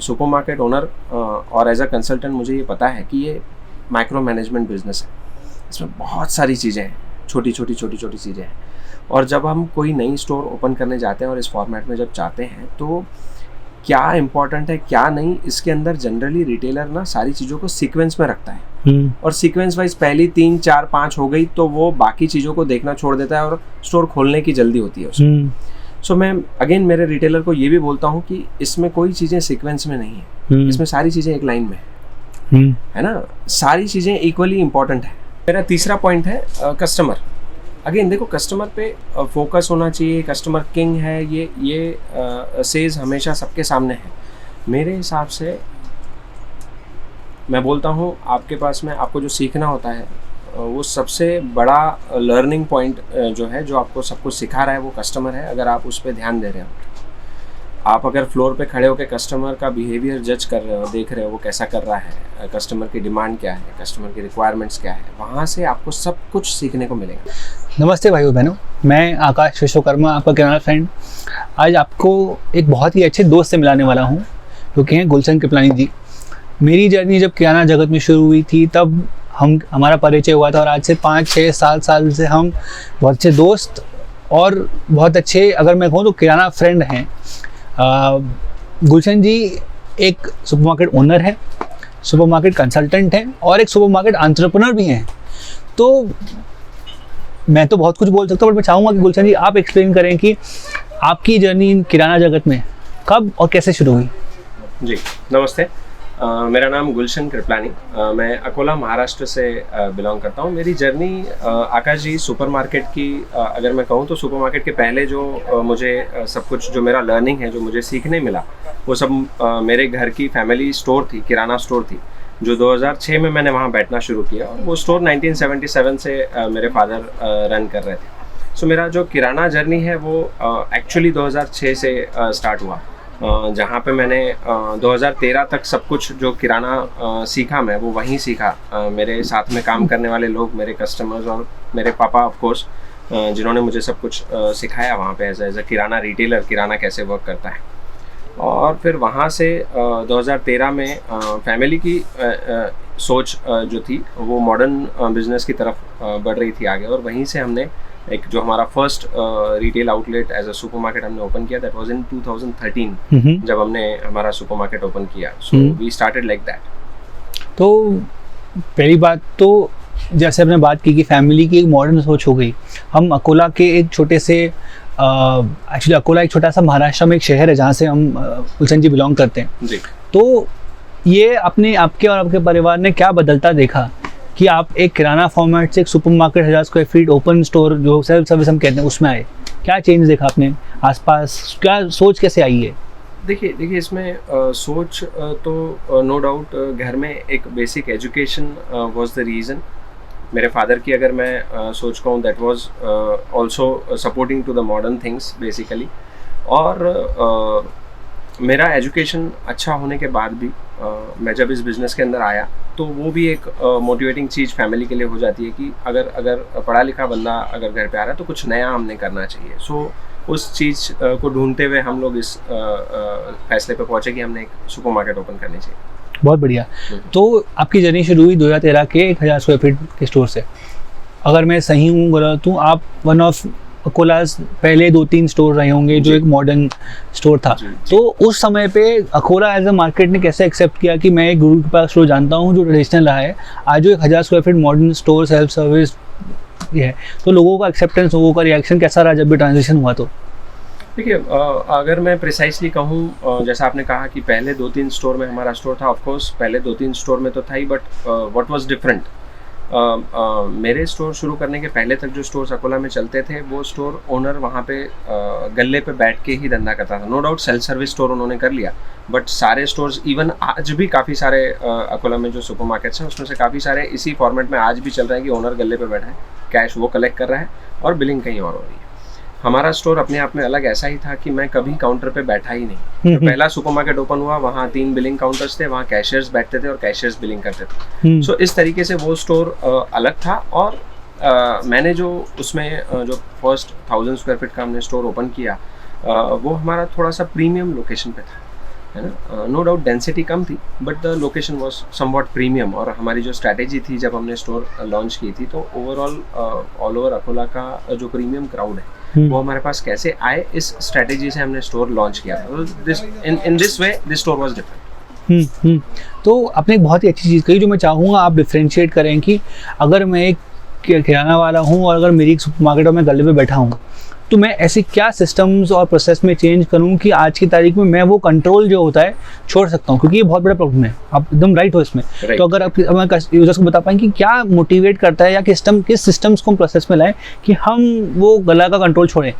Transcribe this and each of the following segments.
Supermarket owner और as a consultant मुझे ये पता है कि ये माइक्रो मैनेजमेंट बिजनेस है। इसमें बहुत सारी चीज़ें हैं, छोटी छोटी चीज़ें हैं। और जब हम कोई नई स्टोर ओपन करने जाते हैं और इस फॉर्मेट में जब चाहते हैं तो क्या इम्पोर्टेंट है क्या नहीं, इसके अंदर जनरली रिटेलर ना सारी चीज़ों को सीक्वेंस में रखता है और सीक्वेंस वाइज पहली 3 4 5 हो गई तो वो बाकी चीज़ों को देखना छोड़ देता है और स्टोर खोलने की जल्दी होती है उसमें। सो मैं अगेन मेरे रिटेलर को ये भी बोलता हूँ कि इसमें कोई चीज़ें सीक्वेंस में नहीं है, इसमें सारी चीज़ें एक लाइन में है ना, सारी चीज़ें इक्वली इम्पोर्टेंट है। मेरा तीसरा पॉइंट है कस्टमर। अगेन देखो, कस्टमर पे फोकस होना चाहिए, कस्टमर किंग है, ये सेज हमेशा सबके सामने है। मेरे हिसाब से मैं बोलता हूँ आपके पास में आपको जो सीखना होता है वो सबसे बड़ा लर्निंग पॉइंट जो है, जो आपको सब कुछ सिखा रहा है वो कस्टमर है। अगर आप उस पर ध्यान दे रहे हो, आप अगर फ्लोर पे खड़े होकर कस्टमर का बिहेवियर जज कर रहे हो, देख रहे हो वो कैसा कर रहा है, कस्टमर की डिमांड क्या है, कस्टमर की रिक्वायरमेंट्स क्या है, वहाँ से आपको सब कुछ सीखने को मिलेगा। नमस्ते भाइयों बहनों, मैं आकाश विश्वकर्मा, आपका किराना फ्रेंड। आज आपको एक बहुत ही अच्छे दोस्त से मिलाने वाला हूँ जो कि हैं गुलशन कृपलानी जी। मेरी जर्नी जब किराना जगत में शुरू हुई थी तब हमारा परिचय हुआ था और आज से 5-6-7 साल से हम बहुत अच्छे दोस्त और बहुत अच्छे, अगर मैं कहूँ तो किराना फ्रेंड हैं। गुलशन जी एक सुपरमार्केट ओनर है, सुपरमार्केट कंसल्टेंट हैं और एक सुपरमार्केट एंटरप्रेन्योर भी हैं। तो मैं तो बहुत कुछ बोल सकता हूँ, बट मैं चाहूँगा कि गुलशन जी आप एक्सप्लेन करें कि आपकी जर्नी किराना जगत में कब और कैसे शुरू हुई। जी नमस्ते, मेरा नाम गुलशन कृपलानी, मैं अकोला महाराष्ट्र से बिलोंग करता हूँ। मेरी जर्नी आकाश जी सुपरमार्केट की अगर मैं कहूँ तो सुपरमार्केट के पहले जो मुझे सब कुछ जो मेरा लर्निंग है, जो मुझे सीखने मिला, वो सब मेरे घर की फैमिली स्टोर थी, किराना स्टोर थी, जो 2006 में मैंने वहाँ बैठना शुरू किया और वो स्टोर 1977 से मेरे फादर रन कर रहे थे। सो मेरा जो किराना जर्नी है वो एक्चुअली 2006 से स्टार्ट हुआ, जहाँ पे मैंने 2013 तक सब कुछ जो किराना सीखा मैं वो वहीं सीखा। मेरे साथ में काम करने वाले लोग, मेरे कस्टमर्स और मेरे पापा ऑफ कोर्स, जिन्होंने मुझे सब कुछ सिखाया वहाँ पे एज ए किराना रिटेलर, किराना कैसे वर्क करता है। और फिर वहाँ से 2013 में फैमिली की सोच जो थी वो मॉडर्न बिजनेस की तरफ बढ़ रही थी आगे, और वहीं से हमने एक जो हमारा first retail outlet as a supermarket हमने ओपन किया, दैट वाज इन 2013 जब हमने हमारा सुपरमार्केट ओपन किया। So we started like that. तो पहली बात तो जैसे हमने बात की कि फैमिली की एक मॉडर्न सोच हो गई। हम अकोला के एक छोटे से एक्चुअली अकोला एक छोटा सा महाराष्ट्र में एक शहर है जहाँ से हम गुलशन जी बिलोंग करते हैं जी। तो ये अपने आपके और आपके परिवार ने क्या बदलता देखा कि आप एक किराना फॉर्मेट से एक supermarket 1000 square feet open store जो सेल्फ सर्विस हम कहते हैं उसमें आए? क्या चेंज देखा आपने आसपास, क्या सोच कैसे आई है? देखिए इसमें सोच तो नो डाउट घर में एक basic education was the reason. मेरे फादर की अगर मैं सोच कहूँ, that was also supporting to the modern things basically. और मेरा एजुकेशन अच्छा होने के बाद भी मैं जब इस बिज़नेस के अंदर आया तो वो भी एक मोटिवेटिंग चीज़ फैमिली के लिए हो जाती है कि अगर पढ़ा लिखा बंदा अगर घर पे आ रहा है तो कुछ नया हमने करना चाहिए। सो उस चीज़ को ढूंढते हुए हम लोग इस फैसले पे पहुँचे कि हमने एक सुपरमार्केट ओपन करनी चाहिए। बहुत बढ़िया। तो आपकी जर्नी शुरू हुई 2013 के 1000 स्क्वायर फीट के स्टोर से। अगर मैं सही हूँ गलत हूँ, आप वन ऑफ अकोलास पहले 2-3 स्टोर रहे होंगे जो एक मॉडर्न स्टोर था। तो उस समय पे अकोला एज अ मार्केट ने कैसे एक्सेप्ट किया कि मैं एक गुरु के पास स्टोर जानता हूँ जो ट्रेडिशनल रहा है, आज जो एक 1000 square feet modern store self service है, तो लोगों का एक्सेप्टेंस, लोगों का रिएक्शन कैसा रहा जब भी ट्रांजिशन हुआ? तो देखिए अगर मैं प्रिसाइसली कहूँ, जैसा आपने कहा कि पहले 2-3 स्टोर में हमारा स्टोर था, ऑफकोर्स पहले 2-3 स्टोर में तो था ही, बट व्हाट वाज डिफरेंट, मेरे स्टोर शुरू करने के पहले तक जो स्टोर्स अकोला में चलते थे वो स्टोर ओनर वहाँ पे गले पे बैठ के ही धंधा करता था। No doubt self service store उन्होंने कर लिया, बट सारे स्टोर्स, इवन आज भी काफ़ी सारे अकोला में जो सुपरमार्केट्स हैं उसमें से काफ़ी सारे इसी फॉर्मेट में आज भी चल रहे हैं कि ओनर गले पे बैठा है, कैश वो कलेक्ट कर रहा है और बिलिंग कहीं और हो रही है। हमारा स्टोर अपने आप में अलग ऐसा ही था कि मैं कभी काउंटर पे बैठा ही नहीं। तो पहला सुपरमार्केट ओपन हुआ, वहाँ 3 बिलिंग काउंटर्स थे, वहाँ कैशियर्स बैठते थे और कैशियर्स बिलिंग करते थे। सो इस तरीके से वो स्टोर अलग था। और मैंने जो उसमें जो फर्स्ट 1000 स्क्वायर फीट का हमने स्टोर ओपन किया, वो हमारा थोड़ा सा प्रीमियम लोकेशन पे था। है ना। नो डाउट डेंसिटी कम थी but the location was somewhat premium, और हमारी जो स्ट्रैटेजी थी जब हमने स्टोर लॉन्च की थी, तो ओवरऑल ऑल ओवर अकोला का जो प्रीमियम क्राउड है वो हमारे पास कैसे आए, इस स्ट्रैटेजी से हमने स्टोर लॉन्च किया था। This in this way this store was different. तो आपने एक बहुत ही अच्छी चीज़ कही जो मैं चाहूँगा आप डिफ्रेंशिएट करें कि अगर मैं एक किराना वाला हूँ और अगर मेरी एक सुपरमार्केट और मैं गले पे बैठा हूँ, तो मैं ऐसे क्या सिस्टम्स और प्रोसेस में चेंज करूँ कि आज की तारीख में मैं वो कंट्रोल जो होता है छोड़ सकता हूँ, क्योंकि ये बहुत बड़ा प्रॉब्लम है। आप एकदम राइट हो इसमें। तो अगर आप यूजर्स को बता पाएँ कि क्या मोटिवेट करता है या किस सिस्टम्स को हम प्रोसेस में लाएं कि हम वो गला का कंट्रोल छोड़ें।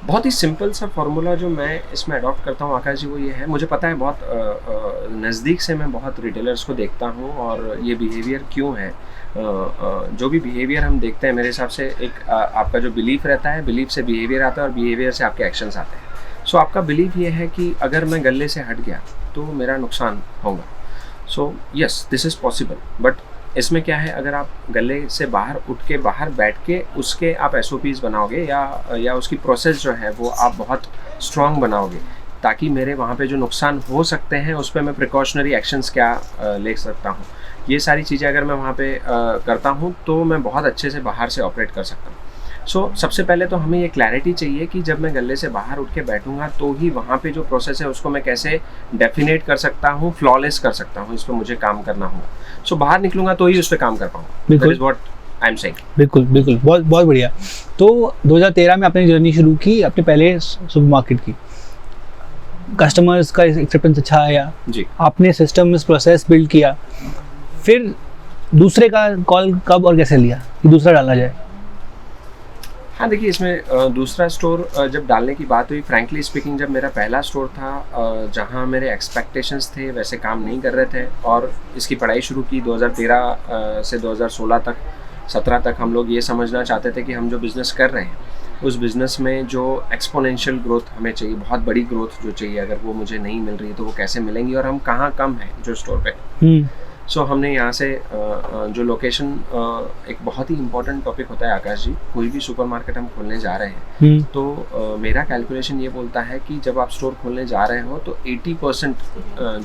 बहुत ही सिंपल सा फॉर्मूला जो मैं इसमें अडॉप्ट करता हूँ आकाश जी, वो ये है, मुझे पता है बहुत नज़दीक से मैं बहुत रिटेलर्स को देखता हूँ और ये बिहेवियर क्यों है। जो भी बिहेवियर हम देखते हैं, मेरे हिसाब से एक आपका जो बिलीफ रहता है, बिलीफ से बिहेवियर आता है और बिहेवियर से आपके एक्शंस आते हैं। सो आपका बिलीफ ये है कि अगर मैं गले से हट गया तो मेरा नुकसान होगा। So yes this is possible, but इसमें क्या है, अगर आप गले से बाहर उठ के बाहर बैठ के उसके आप SOPs बनाओगे या उसकी प्रोसेस जो है वो आप बहुत स्ट्रॉन्ग बनाओगे, ताकि मेरे वहाँ पे जो नुकसान हो सकते हैं उस पर मैं प्रिकॉशनरी एक्शंस क्या ले सकता हूँ, ये सारी चीज़ें अगर मैं वहाँ पे करता हूँ तो मैं बहुत अच्छे से बाहर से ऑपरेट कर सकता हूँ। सो सबसे पहले तो हमें ये क्लैरिटी चाहिए कि जब मैं गले से बाहर उठ के बैठूंगा तो ही वहाँ पे जो प्रोसेस है उसको मैं कैसे डेफिनेट कर सकता हूँ, फ्लॉलेस कर सकता हूँ, इस पर मुझे काम करना होगा। सो बाहर निकलूंगा तो ही उस पर काम कर पाऊंगा। That is what I am saying. बिल्कुल बिल्कुल, बहुत बहुत बढ़िया। तो 2013 में आपने जर्नी शुरू की अपने पहले सुपरमार्केट की, कस्टमर्स का एक्सेप्टेंस अच्छा आया जी, आपने सिस्टम्स प्रोसेस बिल्ड किया, फिर दूसरे का कॉल कब और कैसे लिया कि दूसरा डालना जाए? हाँ देखिए, इसमें दूसरा स्टोर जब डालने की बात हुई, फ्रैंकली स्पीकिंग जब मेरा पहला स्टोर था जहाँ मेरे एक्सपेक्टेशंस थे वैसे काम नहीं कर रहे थे, और इसकी पढ़ाई शुरू की 2013 से 2016 तक 17 तक हम लोग ये समझना चाहते थे कि हम जो बिज़नेस कर रहे हैं उस बिज़नेस में जो एक्सपोनेंशियल ग्रोथ हमें चाहिए, बहुत बड़ी ग्रोथ जो चाहिए, अगर वो मुझे नहीं मिल रही है तो वो कैसे मिलेंगी और हम कहाँ कम हैं जो स्टोर पे। सो हमने यहाँ से जो लोकेशन, एक बहुत ही इम्पोर्टेंट टॉपिक होता है आकाश जी, कोई भी सुपरमार्केट हम खोलने जा रहे हैं तो मेरा कैलकुलेशन ये बोलता है कि जब आप स्टोर खोलने जा रहे हो तो 80%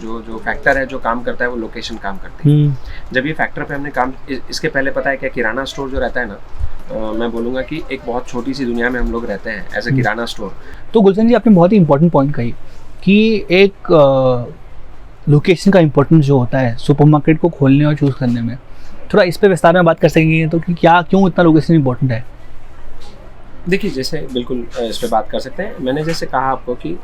जो फैक्टर है जो काम करता है वो लोकेशन काम करती है। जब ये फैक्टर पे हमने काम, इसके पहले पता है क्या, किराना स्टोर जो रहता है ना, मैं बोलूँगा कि एक बहुत छोटी सी दुनिया में हम लोग रहते हैं एज ए किराना स्टोर। तो गुलशन जी, आपने बहुत ही इंपॉर्टेंट पॉइंट कही कि एक लोकेशन का इम्पोर्टेंस जो होता है सुपरमार्केट को खोलने और चूज़ करने में, थोड़ा इस पे विस्तार में बात कर सकेंगे तो कि क्या क्यों इतना लोकेशन इम्पोर्टेंट है? देखिए, जैसे बिल्कुल इस पे बात कर सकते हैं। मैंने जैसे कहा आपको कि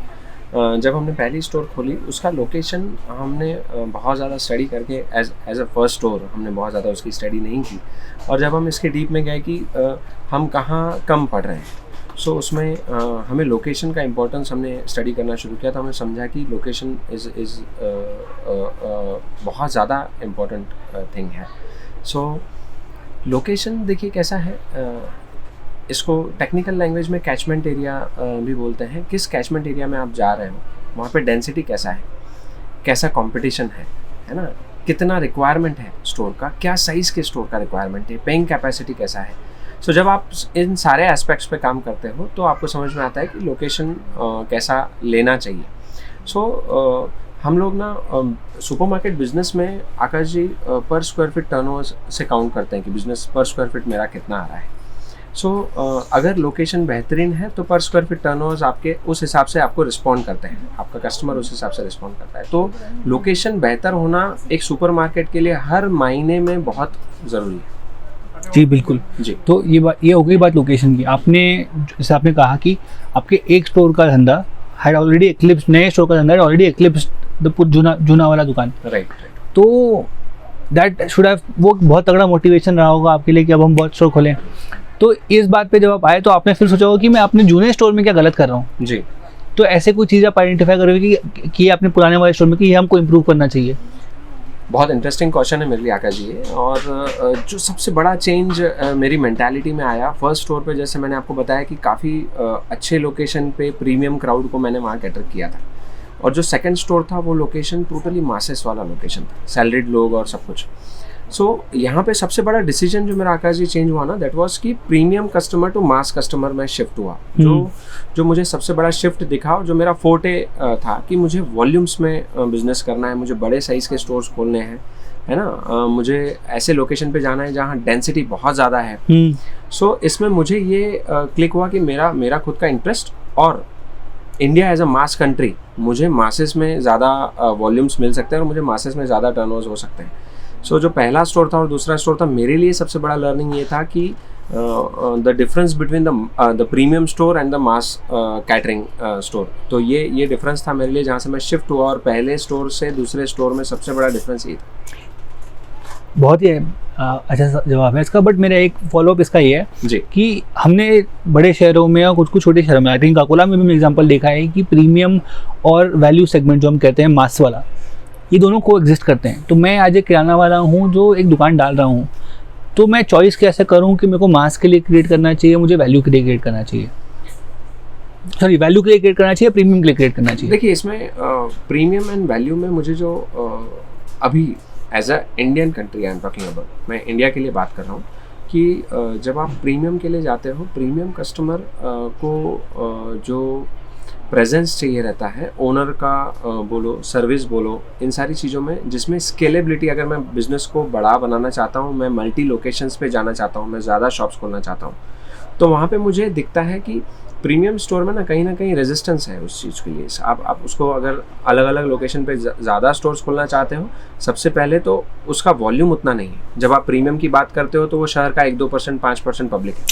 जब हमने पहली स्टोर खोली उसका लोकेशन हमने बहुत ज़्यादा स्टडी करके एज अ फर्स्ट स्टोर हमने बहुत ज़्यादा उसकी स्टडी नहीं की, और जब हम इसके डीप में गए कि हम कहाँ कम पढ़ रहे हैं, सो उसमें हमें लोकेशन का इम्पोर्टेंस हमने स्टडी करना शुरू किया। तो हमने समझा कि लोकेशन इज़ बहुत ज़्यादा इम्पोर्टेंट थिंग है। सो लोकेशन देखिए कैसा है, इसको टेक्निकल लैंग्वेज में कैचमेंट एरिया भी बोलते हैं। किस कैचमेंट एरिया में आप जा रहे हो, वहाँ पे डेंसिटी कैसा है, कैसा कंपटीशन है ना, कितना रिक्वायरमेंट है स्टोर का, क्या साइज़ के स्टोर का रिक्वायरमेंट है, पेइंग कैपेसिटी कैसा है। सो जब आप इन सारे एस्पेक्ट्स पे काम करते हो तो आपको समझ में आता है कि लोकेशन कैसा लेना चाहिए। सो हम लोग ना सुपरमार्केट बिजनेस में आकाश जी पर स्क्वायर फीट टर्नओवर से काउंट करते हैं कि बिजनेस पर स्क्वायर फीट मेरा कितना आ रहा है। सो अगर लोकेशन बेहतरीन है तो पर स्क्वायर फीट टर्नओवर्स आपके उस हिसाब से आपको रिस्पॉन्ड करते हैं, आपका कस्टमर उस हिसाब से रिस्पॉन्ड करता है। तो लोकेशन बेहतर होना एक सुपरमार्केट के लिए हर मायने में बहुत ज़रूरी है। जी बिल्कुल जी। तो ये हो गई बात लोकेशन की। आपने जैसे आपने कहा कि आपके एक स्टोर का धंधा है ऑलरेडी एक्लिप्स, नए स्टोर का धंधा है ऑलरेडी एक्लिप्स द जूना वाला दुकान। राइट। तो दैट शुड हैव, वो बहुत तगड़ा मोटिवेशन रहा होगा आपके लिए कि अब हम बहुत स्टोर खोलें। तो इस बात पे जब आप आए तो आपने फिर सोचा होगा कि मैं अपने जूने स्टोर में क्या गलत कर रहा हूँ। जी। तो ऐसे कोई चीज़ आप आइडेंटिफाई करोगे कि अपने पुराने वाले स्टोर में कि ये हमको इम्प्रूव करना चाहिए? बहुत इंटरेस्टिंग क्वेश्चन है मेरे लिए आकाश जी। और जो सबसे बड़ा चेंज मेरी मेंटालिटी में आया फर्स्ट स्टोर पे, जैसे मैंने आपको बताया कि काफ़ी अच्छे लोकेशन पे प्रीमियम क्राउड को मैंने वहाँ कैटर किया था, और जो सेकंड स्टोर था वो लोकेशन टोटली मासेस वाला लोकेशन था, सैलरीड लोग और सब कुछ। सो यहाँ पे सबसे बड़ा डिसीजन जो मेरा आकाश जी चेंज हुआ ना, दैट वाज कि premium customer to mass customer में शिफ्ट हुआ। जो मुझे सबसे बड़ा शिफ्ट दिखा, जो मेरा फोर्टे था कि मुझे वॉल्यूम्स में बिजनेस करना है, मुझे बड़े साइज़ के स्टोर्स खोलने हैं, है ना, मुझे ऐसे लोकेशन पे जाना है जहाँ डेंसिटी बहुत ज़्यादा है। सो इसमें मुझे ये क्लिक हुआ कि मेरा खुद का इंटरेस्ट, और India as a mass country, मुझे मासेस में ज़्यादा वॉल्यूम्स मिल सकते हैं और मुझे मासेस में ज़्यादा टर्नओवर्स हो सकते हैं। सो जो पहला स्टोर था और दूसरा स्टोर था, मेरे लिए सबसे बड़ा लर्निंग ये था कि the difference between the premium store and the mass catering store. तो ये डिफरेंस था मेरे लिए, जहाँ से मैं शिफ्ट हुआ, और पहले स्टोर से दूसरे स्टोर में सबसे बड़ा डिफरेंस ये था। बहुत ही अच्छा जवाब है इसका, बट मेरा एक फॉलोअप इसका ये है जी कि हमने बड़े शहरों में और कुछ छोटे शहरों में, आई थिंक अकोला में भी एग्जांपल देखा है कि प्रीमियम और वैल्यू सेगमेंट जो हम कहते हैं मास वाला, ये दोनों को एग्जिस्ट करते हैं। तो मैं आज एक किराना वाला हूँ जो एक दुकान डाल रहा हूँ, तो मैं चॉइस कैसे करूँ कि मेरे को मास के लिए क्रिएट करना चाहिए, मुझे वैल्यू के लिए क्रिएट करना चाहिए, सॉरी वैल्यू के लिए क्रिएट करना चाहिए, प्रीमियम के लिए क्रिएट करना चाहिए? देखिए, इसमें प्रीमियम एंड वैल्यू में मुझे जो अभी as a Indian country I am talking about, मैं इंडिया के लिए बात कर रहा हूँ, कि जब आप प्रीमियम के लिए जाते हो, प्रीमियम कस्टमर को जो प्रेजेंस चाहिए रहता है, ओनर का बोलो, सर्विस बोलो, इन सारी चीज़ों में, जिसमें स्केलेबिलिटी, अगर मैं बिज़नेस को बड़ा बनाना चाहता हूँ, मैं मल्टी लोकेशंस पे जाना चाहता हूँ, मैं ज़्यादा शॉप्स खोलना चाहता हूँ, तो वहाँ पे मुझे दिखता है कि प्रीमियम स्टोर में ना कहीं रेजिस्टेंस है उस चीज़ के लिए। आप उसको अगर अलग अलग लोकेशन पे ज़्यादा स्टोर्स खोलना चाहते हो, सबसे पहले तो उसका वॉल्यूम उतना नहीं है। जब आप प्रीमियम की बात करते हो तो वो शहर का 1-2%, 5% पब्लिक है,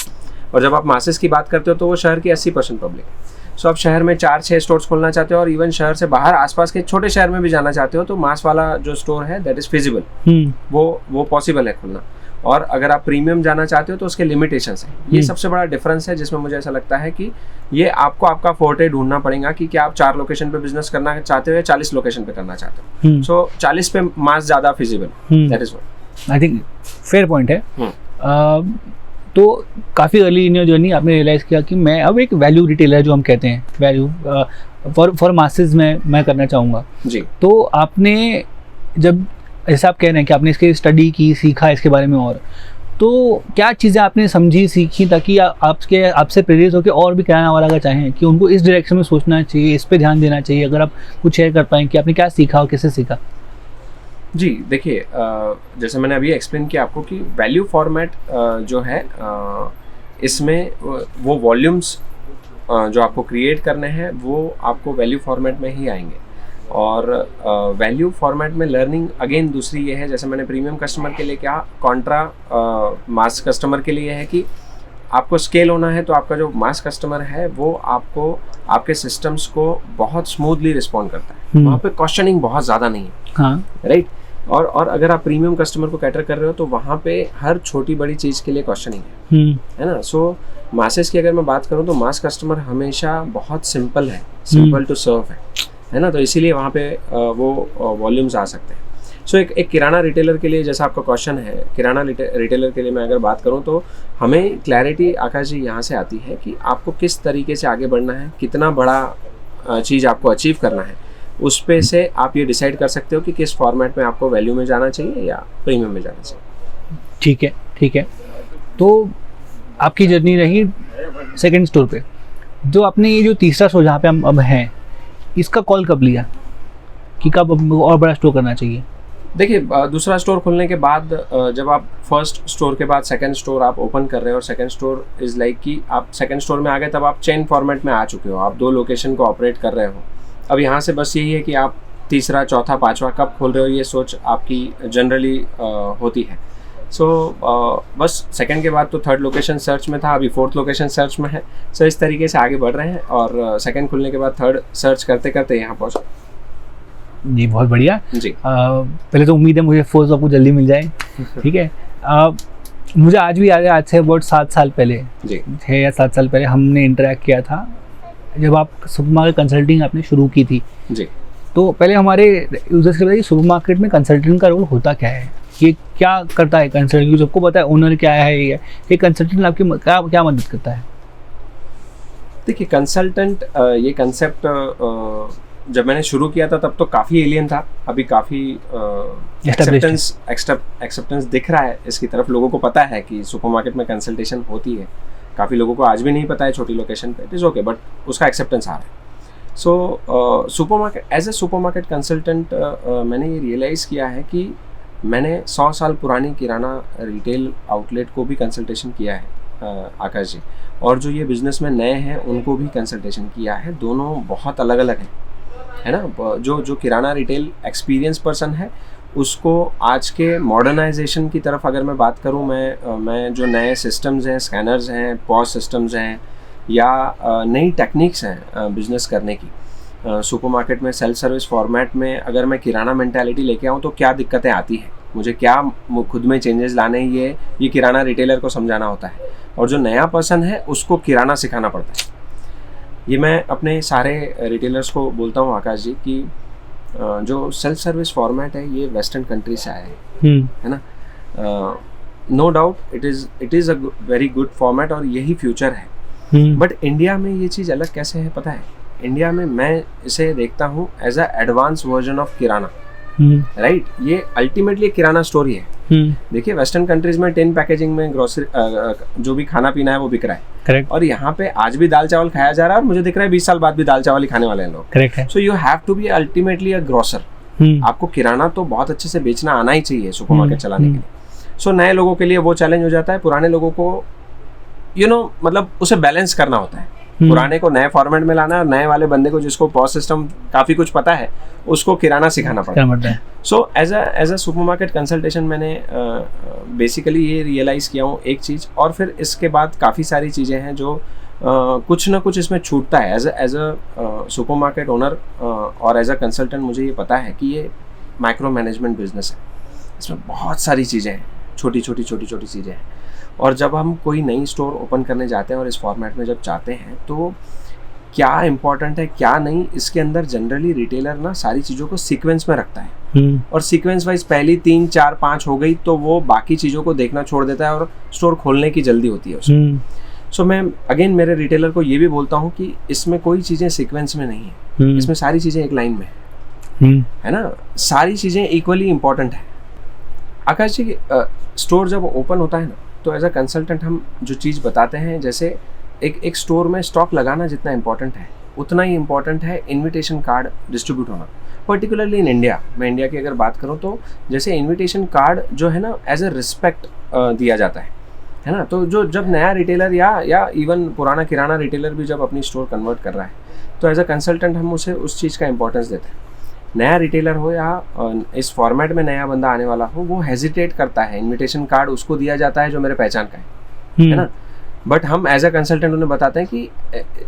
और जब आप मासेस की बात करते हो तो वो शहर की 80% पब्लिक है। सो आप शहर में 4-6 स्टोर्स खोलना चाहते हो, और इवन शहर से बाहर आसपास के छोटे शहर में भी जाना चाहते हो, तो मास वाला जो स्टोर है दैट इज़ फिजिबल, वो पॉसिबल है खोलना। और अगर आप प्रीमियम जाना चाहते हो तो उसके लिमिटेशंस हैं। ये सबसे बड़ा डिफरेंस है, जिसमें मुझे ऐसा लगता है कि ये आपको आपका फोर्टे ढूंढना पड़ेगा कि क्या आप 4 लोकेशन पे बिजनेस करना चाहते हो या 40 लोकेशन पे करना चाहते हो। सो 40 पे मास ज़्यादा feasible, that is what I think fair point है। तो काफ़ी अर्ली इन योर जर्नी आपने रियलाइज़ किया कि मैं अब एक वैल्यू रिटेलर, जो हम कहते हैं वैल्यू फॉर मासेस में मैं करना चाहूँगा जी। तो आपने जब, जैसे आप कह रहे हैं कि आपने इसके स्टडी की, सीखा इसके बारे में, और तो क्या चीज़ें आपने समझी, सीखी, ताकि आपसे प्रेरित होकर और भी किराना वाला अगर चाहें कि उनको इस डायरेक्शन में सोचना चाहिए, इस पे ध्यान देना चाहिए, अगर आप कुछ शेयर कर पाएँ कि आपने क्या सीखा और कैसे सीखा? जी देखिए, जैसे मैंने अभी एक्सप्लेन किया आपको कि वैल्यू फॉर्मेट जो है, इसमें वो वॉल्यूम्स जो आपको क्रिएट करने हैं वो आपको वैल्यू फॉर्मेट में ही आएंगे। और वैल्यू फॉर्मेट में लर्निंग अगेन दूसरी ये है, जैसे मैंने प्रीमियम कस्टमर के लिए क्या, कॉन्ट्रा मास कस्टमर के लिए है कि आपको स्केल होना है, तो आपका जो मास कस्टमर है वो आपको आपके सिस्टम्स को बहुत स्मूथली रिस्पॉन्ड करता है, वहाँ पे क्वेश्चनिंग बहुत ज़्यादा नहीं है, हाँ राइट। और अगर आप प्रीमियम कस्टमर को कैटर कर रहे हो तो वहाँ पे हर छोटी बड़ी चीज़ के लिए क्वेश्चनिंग है ना। सो मासेस की अगर मैं बात करूँ तो मास कस्टमर हमेशा बहुत सिंपल है, सिंपल टू सर्व है ना, तो इसीलिए वहाँ पे वो वॉल्यूम्स आ सकते हैं। सो एक किराना रिटेलर के लिए, जैसा आपका क्वेश्चन है, किराना रिटेलर के लिए मैं अगर बात करूँ तो हमें क्लैरिटी आकाश जी यहाँ से आती है कि आपको किस तरीके से आगे बढ़ना है, कितना बड़ा चीज़ आपको अचीव करना है, उस पे से आप ये डिसाइड कर सकते हो कि किस फॉर्मेट में आपको वैल्यू में जाना चाहिए या प्रीमियम में जाना चाहिए। ठीक है। तो आपकी जर्नी रही सेकंड स्टोर पे, जो आपने ये जो तीसरा स्टोर जहाँ पे हम अब हैं, इसका कॉल कब लिया कि कब और बड़ा स्टोर करना चाहिए? देखिए, दूसरा स्टोर खोलने के बाद, जब आप फर्स्ट स्टोर के बाद सेकंड स्टोर आप ओपन कर रहे हो, और सेकंड स्टोर इज़ लाइक कि आप सेकंड स्टोर में आ गए, तब आप चेन फॉर्मेट में आ चुके हो, आप 2 लोकेशन को ऑपरेट कर रहे हो। अब यहाँ से बस यही है कि आप तीसरा, चौथा, पाँचवा कब खोल रहे हो, ये सोच आपकी जनरली होती है। सो बस सेकंड के बाद तो थर्ड लोकेशन सर्च में था, अभी फोर्थ लोकेशन सर्च में है। सो इस तरीके से आगे बढ़ रहे हैं, और सेकंड खुलने के बाद थर्ड सर्च करते करते यहाँ पहुँचे। जी, बहुत बढ़िया जी। पहले तो उम्मीद है मुझे फोर्थ आपको जल्दी मिल जाए। ठीक है। मुझे आज भी याद है, आज से about 7 साल पहले, जी 6 या 7 साल पहले हमने इंटरेक्ट किया था, जब आप सुपरमार्केट कंसल्टिंग आपने शुरू की थी। जी। तो पहले हमारे यूजर्स के बताइए सुपरमार्केट में कंसल्टेंट का रोल होता क्या है, ये क्या करता है कंसल्टेंट, सबको पता है ओनर क्या है, ये कंसल्टेंट आपकी क्या मदद करता है? देखिए, कंसल्टेंट ये कंसेप्ट जब मैंने शुरू किया था तब तो काफ़ी एलियन था, अभी काफ़ी एक्सेप्टेंस दिख रहा है इसकी तरफ। लोगों को पता है कि सुपरमार्केट में कंसल्टेशन होती है, काफ़ी लोगों को आज भी नहीं पता है छोटी लोकेशन पे, इट इज़ ओके, बट उसका एक्सेप्टेंस आ रहा है। So supermarket as a supermarket consultant मैंने ये रियलाइज़ किया है कि मैंने 100 साल पुरानी किराना रिटेल आउटलेट को भी कंसल्टेशन किया है आकाश जी, और जो ये बिज़नेस में नए हैं उनको भी कंसल्टेशन किया है। दोनों बहुत अलग अलग हैं, है ना। जो किराना रिटेल एक्सपीरियंस पर्सन है उसको आज के मॉडर्नाइजेशन की तरफ अगर मैं बात करूं, मैं जो नए सिस्टम्स हैं, स्कैनर्स हैं, पॉस सिस्टम्स हैं, या नई टेक्निक्स हैं बिज़नेस करने की, सुपरमार्केट में सेल्फ सर्विस फॉर्मेट में अगर मैं किराना मेंटालिटी लेके आऊँ तो क्या दिक्कतें आती हैं, मुझे क्या खुद में चेंजेस लाने, ये किराना रिटेलर को समझाना होता है, और जो नया पर्सन है उसको किराना सिखाना पड़ता है। ये मैं अपने सारे रिटेलर्स को बोलता हूँ आकाश जी कि जो सेल्फ सर्विस फॉर्मेट है ये वेस्टर्न कंट्री से आया है ना। No doubt it is a very good format और यही फ्यूचर है। बट इंडिया में ये चीज़ अलग कैसे है पता है? इंडिया में मैं इसे देखता हूँ as a advance version of kirana, right. ये अल्टीमेटली किराना स्टोर ही है। देखिए वेस्टर्न कंट्रीज में टिन पैकेजिंग में ग्रोसरी जो भी खाना पीना है वो बिक रहा है, करेक्ट। और यहाँ पे आज भी दाल चावल खाया जा रहा है और मुझे दिख रहा है 20 साल बाद भी दाल चावल ही खाने वाले हैं लोग, करेक्ट है। So you have to be ultimately a grocer. आपको किराना तो बहुत अच्छे से बेचना आना ही चाहिए सुपरमार्केट चलाने के लिए। सो नए लोगों के लिए वो चैलेंज हो जाता है, पुराने लोगों को मतलब उसे बैलेंस करना होता है, पुराने को नए फॉर्मेट में लाना है और नए वाले बंदे को जिसको पॉस सिस्टम काफ़ी कुछ पता है उसको किराना सिखाना पड़ता है। So as a supermarket consultation मैंने बेसिकली ये रियलाइज़ किया हूँ एक चीज़, और फिर इसके बाद काफ़ी सारी चीज़ें हैं जो कुछ ना कुछ इसमें छूटता है। एज अ सुपरमार्केट ओनर और एज अ कंसल्टेंट मुझे ये पता है कि ये माइक्रो मैनेजमेंट बिजनेस है, इसमें बहुत सारी चीज़ें हैं, छोटी छोटी चीज़ें हैं, और जब हम कोई नई स्टोर ओपन करने जाते हैं और इस फॉर्मेट में जब चाहते हैं तो क्या इम्पोर्टेंट है क्या नहीं, इसके अंदर जनरली रिटेलर ना सारी चीज़ों को सीक्वेंस में रखता है, और सीक्वेंस वाइज पहली 3, 4, 5 हो गई तो वो बाकी चीज़ों को देखना छोड़ देता है और स्टोर खोलने की जल्दी होती है उसमें। सो मैं अगेन मेरे रिटेलर को ये भी बोलता हूँ कि इसमें कोई चीज़ें सीक्वेंस में नहीं है, इसमें सारी चीज़ें एक लाइन में है ना, सारी चीज़ें इक्वली इम्पॉर्टेंट है। आकाश जी स्टोर जब ओपन होता है ना तो एज अ कंसल्टेंट हम जो चीज़ बताते हैं, जैसे एक स्टोर में स्टॉक लगाना जितना इम्पोर्टेंट है उतना ही इम्पोर्टेंट है इनविटेशन कार्ड डिस्ट्रीब्यूट होना, पर्टिकुलरली इन इंडिया। मैं इंडिया की अगर बात करूँ तो जैसे इनविटेशन कार्ड जो है ना एज अ रिस्पेक्ट दिया जाता है ना। तो जब नया रिटेलर या इवन पुराना किराना रिटेलर भी जब अपनी स्टोर कन्वर्ट कर रहा है तो एज अ कंसल्टेंट हम उसे उस चीज़ का इंपॉर्टेंस देते हैं। नया रिटेलर हो या इस फॉर्मेट में नया बंदा आने वाला हो, वो हेजिटेट करता है, इनविटेशन कार्ड उसको दिया जाता है जो मेरे पहचान का है ना। बट हम एज अ कंसल्टेंट उन्हें बताते हैं कि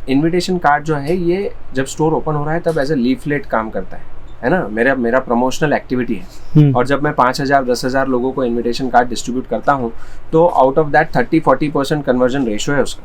इनविटेशन कार्ड जो है ये जब स्टोर ओपन हो रहा है तब एज अ लीफलेट काम करता है ना, मेरा प्रमोशनल एक्टिविटी है। और जब मैं 5,000 10,000 लोगों को इनविटेशन कार्ड डिस्ट्रीब्यूट करता हूँ तो out of that 30-40% conversion ratio है उसका,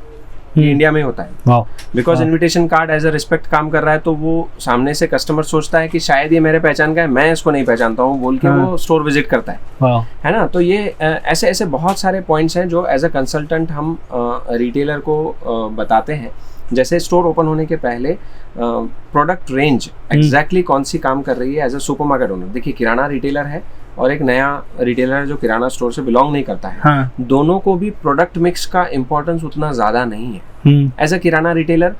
ये इंडिया में होता है। Because invitation card as a respect काम कर रहा है, तो वो सामने से कस्टमर सोचता है कि शायद ये मेरे पहचान का है, मैं इसको नहीं पहचानता हूँ बोल के वो स्टोर विजिट करता है ना। तो ये ऐसे बहुत सारे पॉइंट्स हैं जो एज अ कंसल्टेंट हम रिटेलर को बताते हैं। जैसे स्टोर ओपन होने के पहले प्रोडक्ट रेंज एग्जैक्टली कौन सी काम कर रही है एज अ सुपरमार्केट ओनर। देखिए किराना रिटेलर है और एक नया रिटेलर है जो किराना स्टोर से बिलोंग नहीं करता है, दोनों को भी प्रोडक्ट मिक्स का इंपॉर्टेंस उतना ज़्यादा नहीं है। एज अ किराना रिटेलर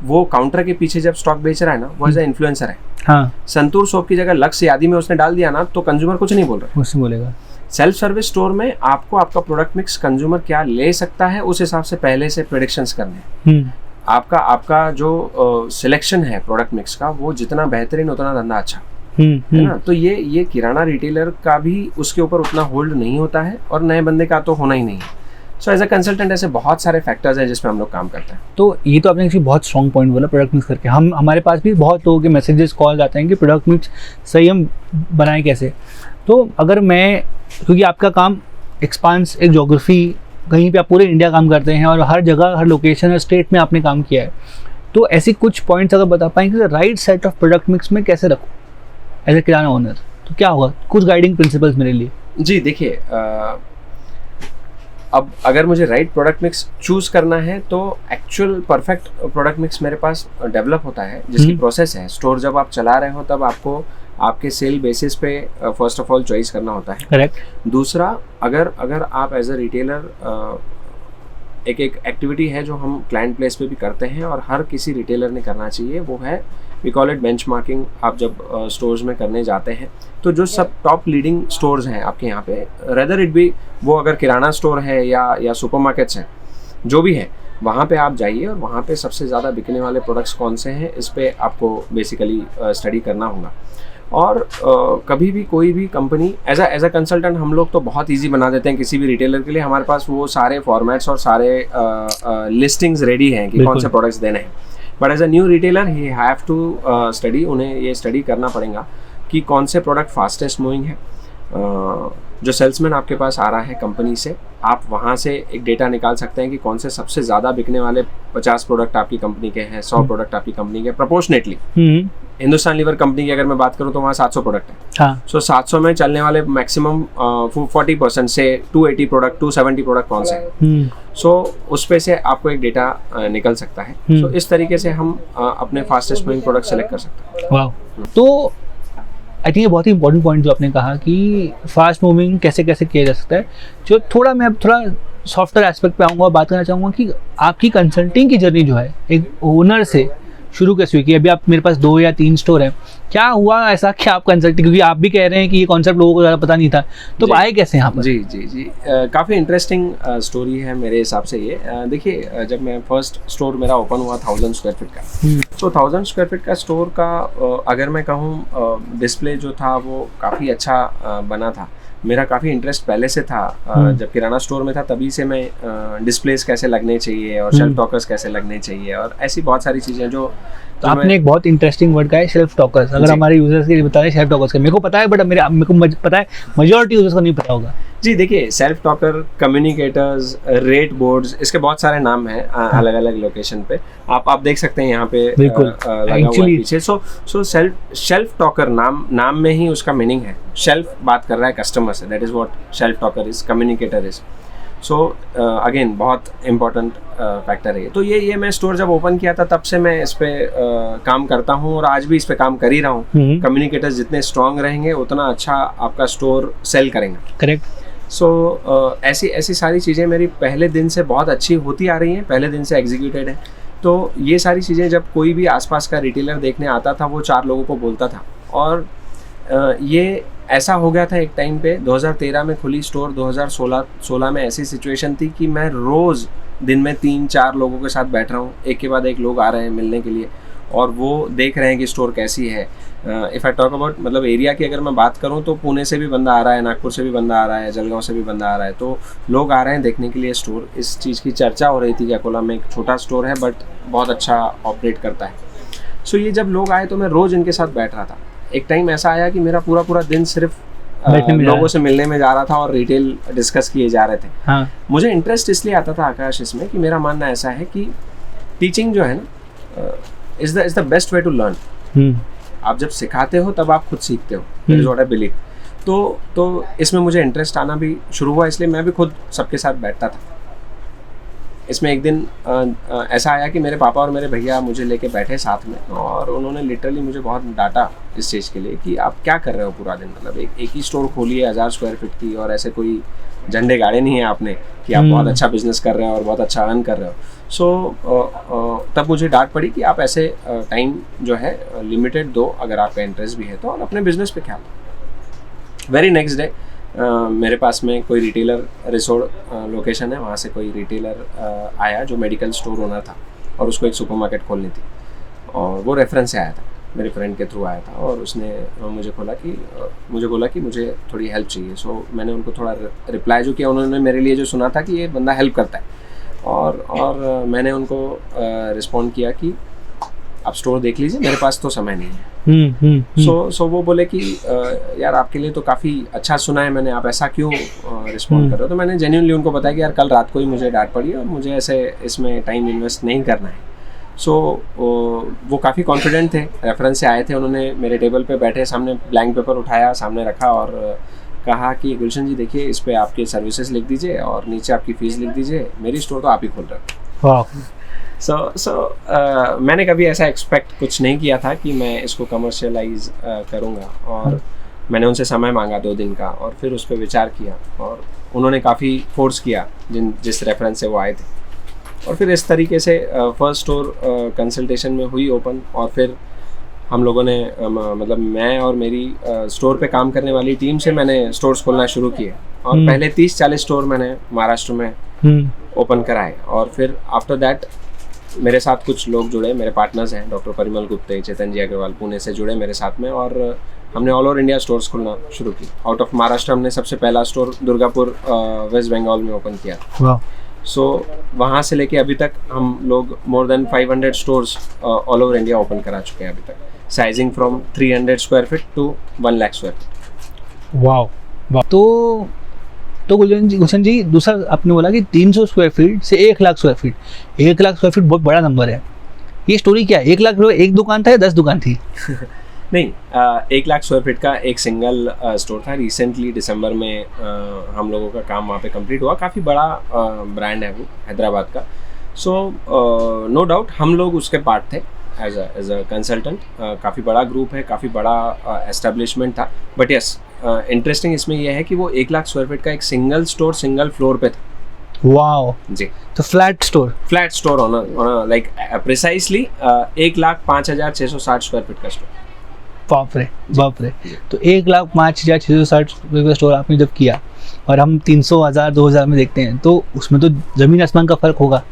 वो काउंटर के पीछे जब स्टॉक बेच रहा है ना, वो एज अ इन्फ्लुएंसर है। संतूर सोप की जगह लक्ष्य यादी में उसने डाल दिया ना तो कंज्यूमर कुछ नहीं बोल रहा, उससे बोलेगा। सेल्फ सर्विस स्टोर में आपको आपका प्रोडक्ट मिक्स कंज्यूमर क्या ले सकता है उस हिसाब से पहले से प्रेडिक्शंस करने हैं। आपका जो सिलेक्शन है प्रोडक्ट मिक्स का वो जितना बेहतरीन उतना धंधा अच्छा है ना। तो ये किराना रिटेलर का भी उसके ऊपर उतना होल्ड नहीं होता है और नए बंदे का तो होना ही नहीं है। सो एज अ कंसल्टेंट ऐसे बहुत सारे फैक्टर्स हैं जिसमें हम लोग काम करते हैं। तो ये तो आपने किसी बहुत स्ट्रॉन्ग पॉइंट बोला प्रोडक्ट मिक्स करके। हमारे पास भी बहुत लोगों के मैसेजेस कॉल आते हैं कि प्रोडक्ट मिक्स सही हम बनाएं कैसे। तो अगर मैं, क्योंकि आपका काम एक्सपांस एक ज्योग्राफी, कहीं पे आप पूरे इंडिया काम करते हैं और हर जगह हर लोकेशन और स्टेट में आपने काम किया है, तो ऐसी कुछ पॉइंट्स अगर बता पाएंगे कि right set of product mix में कैसे रखूँ एज ए किराना ओनर, तो क्या होगा? कुछ गाइडिंग प्रिंसिपल्स मेरे लिए। जी देखिए अब अगर मुझे राइट प्रोडक्ट मिक्स चूज़ करना है तो एक्चुअल परफेक्ट प्रोडक्ट मिक्स मेरे पास डेवलप होता है, जिसकी प्रोसेस है। स्टोर जब आप चला रहे हो तब आपको आपके सेल बेसिस पे फर्स्ट ऑफ ऑल चॉइस करना होता है। करेक्ट। दूसरा, अगर आप एज अ रिटेलर, एक एक्टिविटी है जो हम क्लाइंट प्लेस पे भी करते हैं और हर किसी रिटेलर ने करना चाहिए, वो है वी कॉल इट बेंचमार्किंग। आप जब स्टोर्स में करने जाते हैं तो जो सब टॉप लीडिंग स्टोर्स हैं आपके यहाँ पे, रेदर इट बी वो अगर किराना स्टोर है या सुपरमार्केट्स हैं, जो भी है, वहाँ पे आप जाइए और वहाँ पे सबसे ज़्यादा बिकने वाले प्रोडक्ट्स कौन से हैं, इस पे आपको बेसिकली स्टडी करना होगा। और कभी भी कोई भी कंपनी एज अ कंसल्टेंट हम लोग तो बहुत इजी बना देते हैं किसी भी रिटेलर के लिए। हमारे पास वो सारे फॉर्मेट्स और सारे लिस्टिंग्स रेडी हैं कि कौन से प्रोडक्ट्स देने हैं। But as a new retailer he have to study, उन्हें ये स्टडी करना पड़ेगा कि कौन से प्रोडक्ट फास्टेस्ट मूविंग है। जो सेल्समैन आपके पास आ रहा है कंपनी से, आप वहाँ से एक डेटा निकाल सकते हैं कि कौन से सबसे ज़्यादा बिकने वाले 50 प्रोडक्ट आपकी कंपनी के हैं, 100 प्रोडक्ट आपकी कंपनी के प्रोपोर्शनेटली। हिंदुस्तान लीवर कंपनी की अगर मैं बात करूँ तो वहाँ 700 प्रोडक्ट है। हाँ। सो 700 में चलने वाले मैक्सिमम 40% से 280 प्रोडक्ट, 270 प्रोडक्ट कौन से हैं। सो उस पे से आपको एक डेटा निकल सकता है। सो इस तरीके से हम अपने फास्टेस्ट मूविंग प्रोडक्ट सेलेक्ट कर सकते हैं। वाह। तो आई थिंक ये बहुत ही इंपॉर्टेंट पॉइंट जो आपने कहा कि फास्ट मूविंग कैसे कैसे किया जा सकता है। जो थोड़ा मैं अब थोड़ा सॉफ्टवेयर एस्पेक्ट पे आऊँगा, बात करना चाहूँगा कि आपकी कंसल्टिंग की जर्नी जो है एक ओनर से शुरू कैसे हुई कि अभी आप मेरे पास 2 या 3 स्टोर हैं, क्या हुआ ऐसा कि आप कंसल्टिंग, क्योंकि आप भी कह रहे हैं कि ये कॉन्सेप्ट लोगों को ज़्यादा पता नहीं था, तो आए कैसे यहाँ पर? जी काफ़ी इंटरेस्टिंग स्टोरी है मेरे हिसाब से ये। देखिए, जब मैं फर्स्ट स्टोर मेरा ओपन हुआ 1000 स्क्वायर फीट का, तो 1000 स्क्वायर फीट का स्टोर का अगर मैं कहूँ डिस्प्ले जो था वो काफ़ी अच्छा बना था। मेरा काफ़ी इंटरेस्ट पहले से था। जब किराना स्टोर में था तभी से मैं डिस्प्लेस कैसे लगने चाहिए और शेल्फ टॉकर्स कैसे लगने चाहिए और ऐसी बहुत सारी चीज़ें जो तो आपने एक बहुत इंटरेस्टिंग वर्ड कहा है, शेल्फ टॉकर्स। अगर हमारे यूजर्स के लिए बता दें शेल्फ टॉकर्स का, मेरे को पता है बट मेरे को पता है मेजॉरिटी यूजर्स को नहीं पता होगा। जी देखिए, self talker, communicators, rate boards, इसके बहुत सारे नाम हैं अलग अलग लोकेशन पे। आप देख सकते हैं यहाँ पे बिल्कुल लगा हुआ है पीछे। सो शेल्फ टॉकर नाम में ही उसका मीनिंग है। शेल्फ बात कर रहा है कस्टमर से, that is what shelf talker is, communicator is. So again बहुत इम्पोर्टेंट फैक्टर है। तो ये मैं स्टोर जब ओपन किया था तब से मैं इस पे काम करता हूँ और आज भी इस पे काम कर ही रहा हूँ। कम्युनिकेटर्स जितने स्ट्रांग रहेंगे उतना अच्छा आपका स्टोर सेल करेंगे। करेक्ट। सो ऐसी सारी चीज़ें मेरी पहले दिन से बहुत अच्छी होती आ रही हैं, पहले दिन से एग्जीक्यूटेड है। तो ये सारी चीज़ें जब कोई भी आसपास का रिटेलर देखने आता था वो 4 लोगों को बोलता था। और ये ऐसा हो गया था एक टाइम पे, 2013 में खुली स्टोर, 2016 में ऐसी सिचुएशन थी कि मैं रोज़ दिन में 3-4 लोगों के साथ बैठ रहा हूँ, एक के बाद एक लोग आ रहे हैं मिलने के लिए और वो देख रहे हैं कि स्टोर कैसी है। इफ़ आई टॉक अबाउट मतलब एरिया की अगर मैं बात करूँ तो पुणे से भी बंदा आ रहा है, नागपुर से भी बंदा आ रहा है, जलगांव से भी बंदा आ रहा है। तो लोग आ रहे हैं देखने के लिए स्टोर। इस चीज़ की चर्चा हो रही थी कि अकोला में एक छोटा स्टोर है बट बहुत अच्छा ऑपरेट करता है। सो ये जब लोग आए तो मैं रोज़ इनके साथ बैठ रहा था। एक टाइम ऐसा आया कि मेरा पूरा दिन सिर्फ लोगों से मिलने में जा रहा था और रिटेल डिस्कस किए जा रहे थे। हाँ। मुझे इंटरेस्ट इसलिए आता था आकाश इसमें कि मेरा मानना ऐसा है कि टीचिंग जो है ना is the best way to learn. आप जब सिखाते हो तब आप खुद सीखते हो, that is what I believe. तो इसमें मुझे इंटरेस्ट आना भी शुरू हुआ, इसलिए मैं भी खुद सबके साथ बैठता था। इसमें एक दिन ऐसा आया कि मेरे पापा और मेरे भैया मुझे लेके बैठे साथ में और उन्होंने लिटरली मुझे बहुत डांटा इस चीज़ के लिए कि आप क्या कर रहे हो पूरा दिन। मतलब एक ही स्टोर खोली है 1000 स्क्वायर फीट की और ऐसे कोई झंडे गाड़े नहीं है आपने कि आप बहुत अच्छा बिजनेस कर रहे हो और बहुत अच्छा अर्न कर रहे हो। सो तब मुझे डांट पड़ी कि आप ऐसे टाइम जो है लिमिटेड दो, अगर आपका इंटरेस्ट भी है तो, और अपने बिजनेस पे ख्याल दो। वेरी नेक्स्ट डे मेरे पास में कोई रिटेलर, रिसोर्ट लोकेशन है, वहाँ से कोई रिटेलर आया जो मेडिकल स्टोर ओनर था और उसको एक सुपरमार्केट खोलनी थी और वो रेफरेंस से आया था, मेरे फ्रेंड के थ्रू आया था और उसने मुझे बोला कि मुझे थोड़ी हेल्प चाहिए। सो मैंने उनको थोड़ा रिप्लाई जो किया, उन्होंने मेरे लिए जो सुना था कि ये बंदा हेल्प करता है और मैंने उनको रिस्पॉन्ड किया कि आप स्टोर देख लीजिए, मेरे पास तो समय नहीं है। सो वो बोले कि यार आपके लिए तो काफ़ी अच्छा सुना है मैंने, आप ऐसा क्यों रिस्पॉन्ड कर रहे हो। तो मैंने जेन्युइनली उनको बताया कि यार कल रात को ही मुझे डांट पड़ी और मुझे ऐसे इसमें टाइम इन्वेस्ट नहीं करना है। सो वो काफ़ी कॉन्फिडेंट थे, रेफरेंस से आए थे, उन्होंने मेरे टेबल पे बैठे सामने ब्लैंक पेपर उठाया, सामने रखा और कहा कि गुलशन जी देखिए इस पे आपके सर्विसेज लिख दीजिए और नीचे आपकी फ़ीस लिख दीजिए, मेरी स्टोर तो आप ही खोल रहे हो। वाह। मैंने कभी ऐसा एक्सपेक्ट कुछ नहीं किया था कि मैं इसको कमर्शियलाइज करूँगा, और मैंने उनसे समय मांगा 2 दिन का और फिर उस पर विचार किया, और उन्होंने काफ़ी फोर्स किया जिस रेफरेंस से वो आए थे, और फिर इस तरीके से फर्स्ट स्टोर कंसल्टेशन में हुई ओपन। और फिर हम लोगों ने मतलब मैं और मेरी स्टोर पे काम करने वाली टीम से मैंने स्टोर्स खोलना शुरू किए, और पहले 30-40 स्टोर मैंने महाराष्ट्र में ओपन कराए, और फिर आफ्टर दैट मेरे साथ कुछ लोग जुड़े, मेरे पार्टनर्स हैं डॉक्टर परिमल गुप्ते, चेतन जी अग्रवाल पुणे से जुड़े मेरे साथ में, और हमने ऑल ओवर इंडिया स्टोर्स खोलना शुरू की। आउट ऑफ महाराष्ट्र हमने सबसे पहला स्टोर दुर्गापुर वेस्ट बंगाल में ओपन किया। वाह। सो वहाँ से लेके अभी तक हम लोग more than 500 stores all over India open करा चुके हैं अभी तक, sizing from 300 square feet to 1 lakh square feet. वाह वाह। तो गुलशन जी दूसरा आपने बोला कि 300 स्क्वायर फीट से 1 lakh square feet, 1 lakh square feet बहुत बड़ा नंबर है। ये स्टोरी क्या है? 1 लाख एक दुकान था या 10 दुकान थी? नहीं, 1 लाख स्क्वायर फीट का एक सिंगल स्टोर था। रिसेंटली दिसंबर में हम लोगों का काम वहाँ पे कंप्लीट हुआ। काफ़ी बड़ा ब्रांड है वो, हैदराबाद का। सो नो डाउट हम लोग उसके पार्ट थे एज अ कंसल्टेंट। काफ़ी बड़ा ग्रुप है, काफ़ी बड़ा एस्टेब्लिशमेंट था। बट यस, इंटरेस्टिंग इसमें यह है कि वो 1 लाख स्क्वायर फीट का एक सिंगल स्टोर सिंगल फ्लोर पे था। वाओ जी। तो flat store on like precisely 1,05,660 square feet का स्टोर। बाप रे। तो 1,05,660 का स्टोर आपने जब किया, और हम 300, 1000, 2000 में देखते हैं, तो उसमें तो जमीन आसमान का फर्क होगा।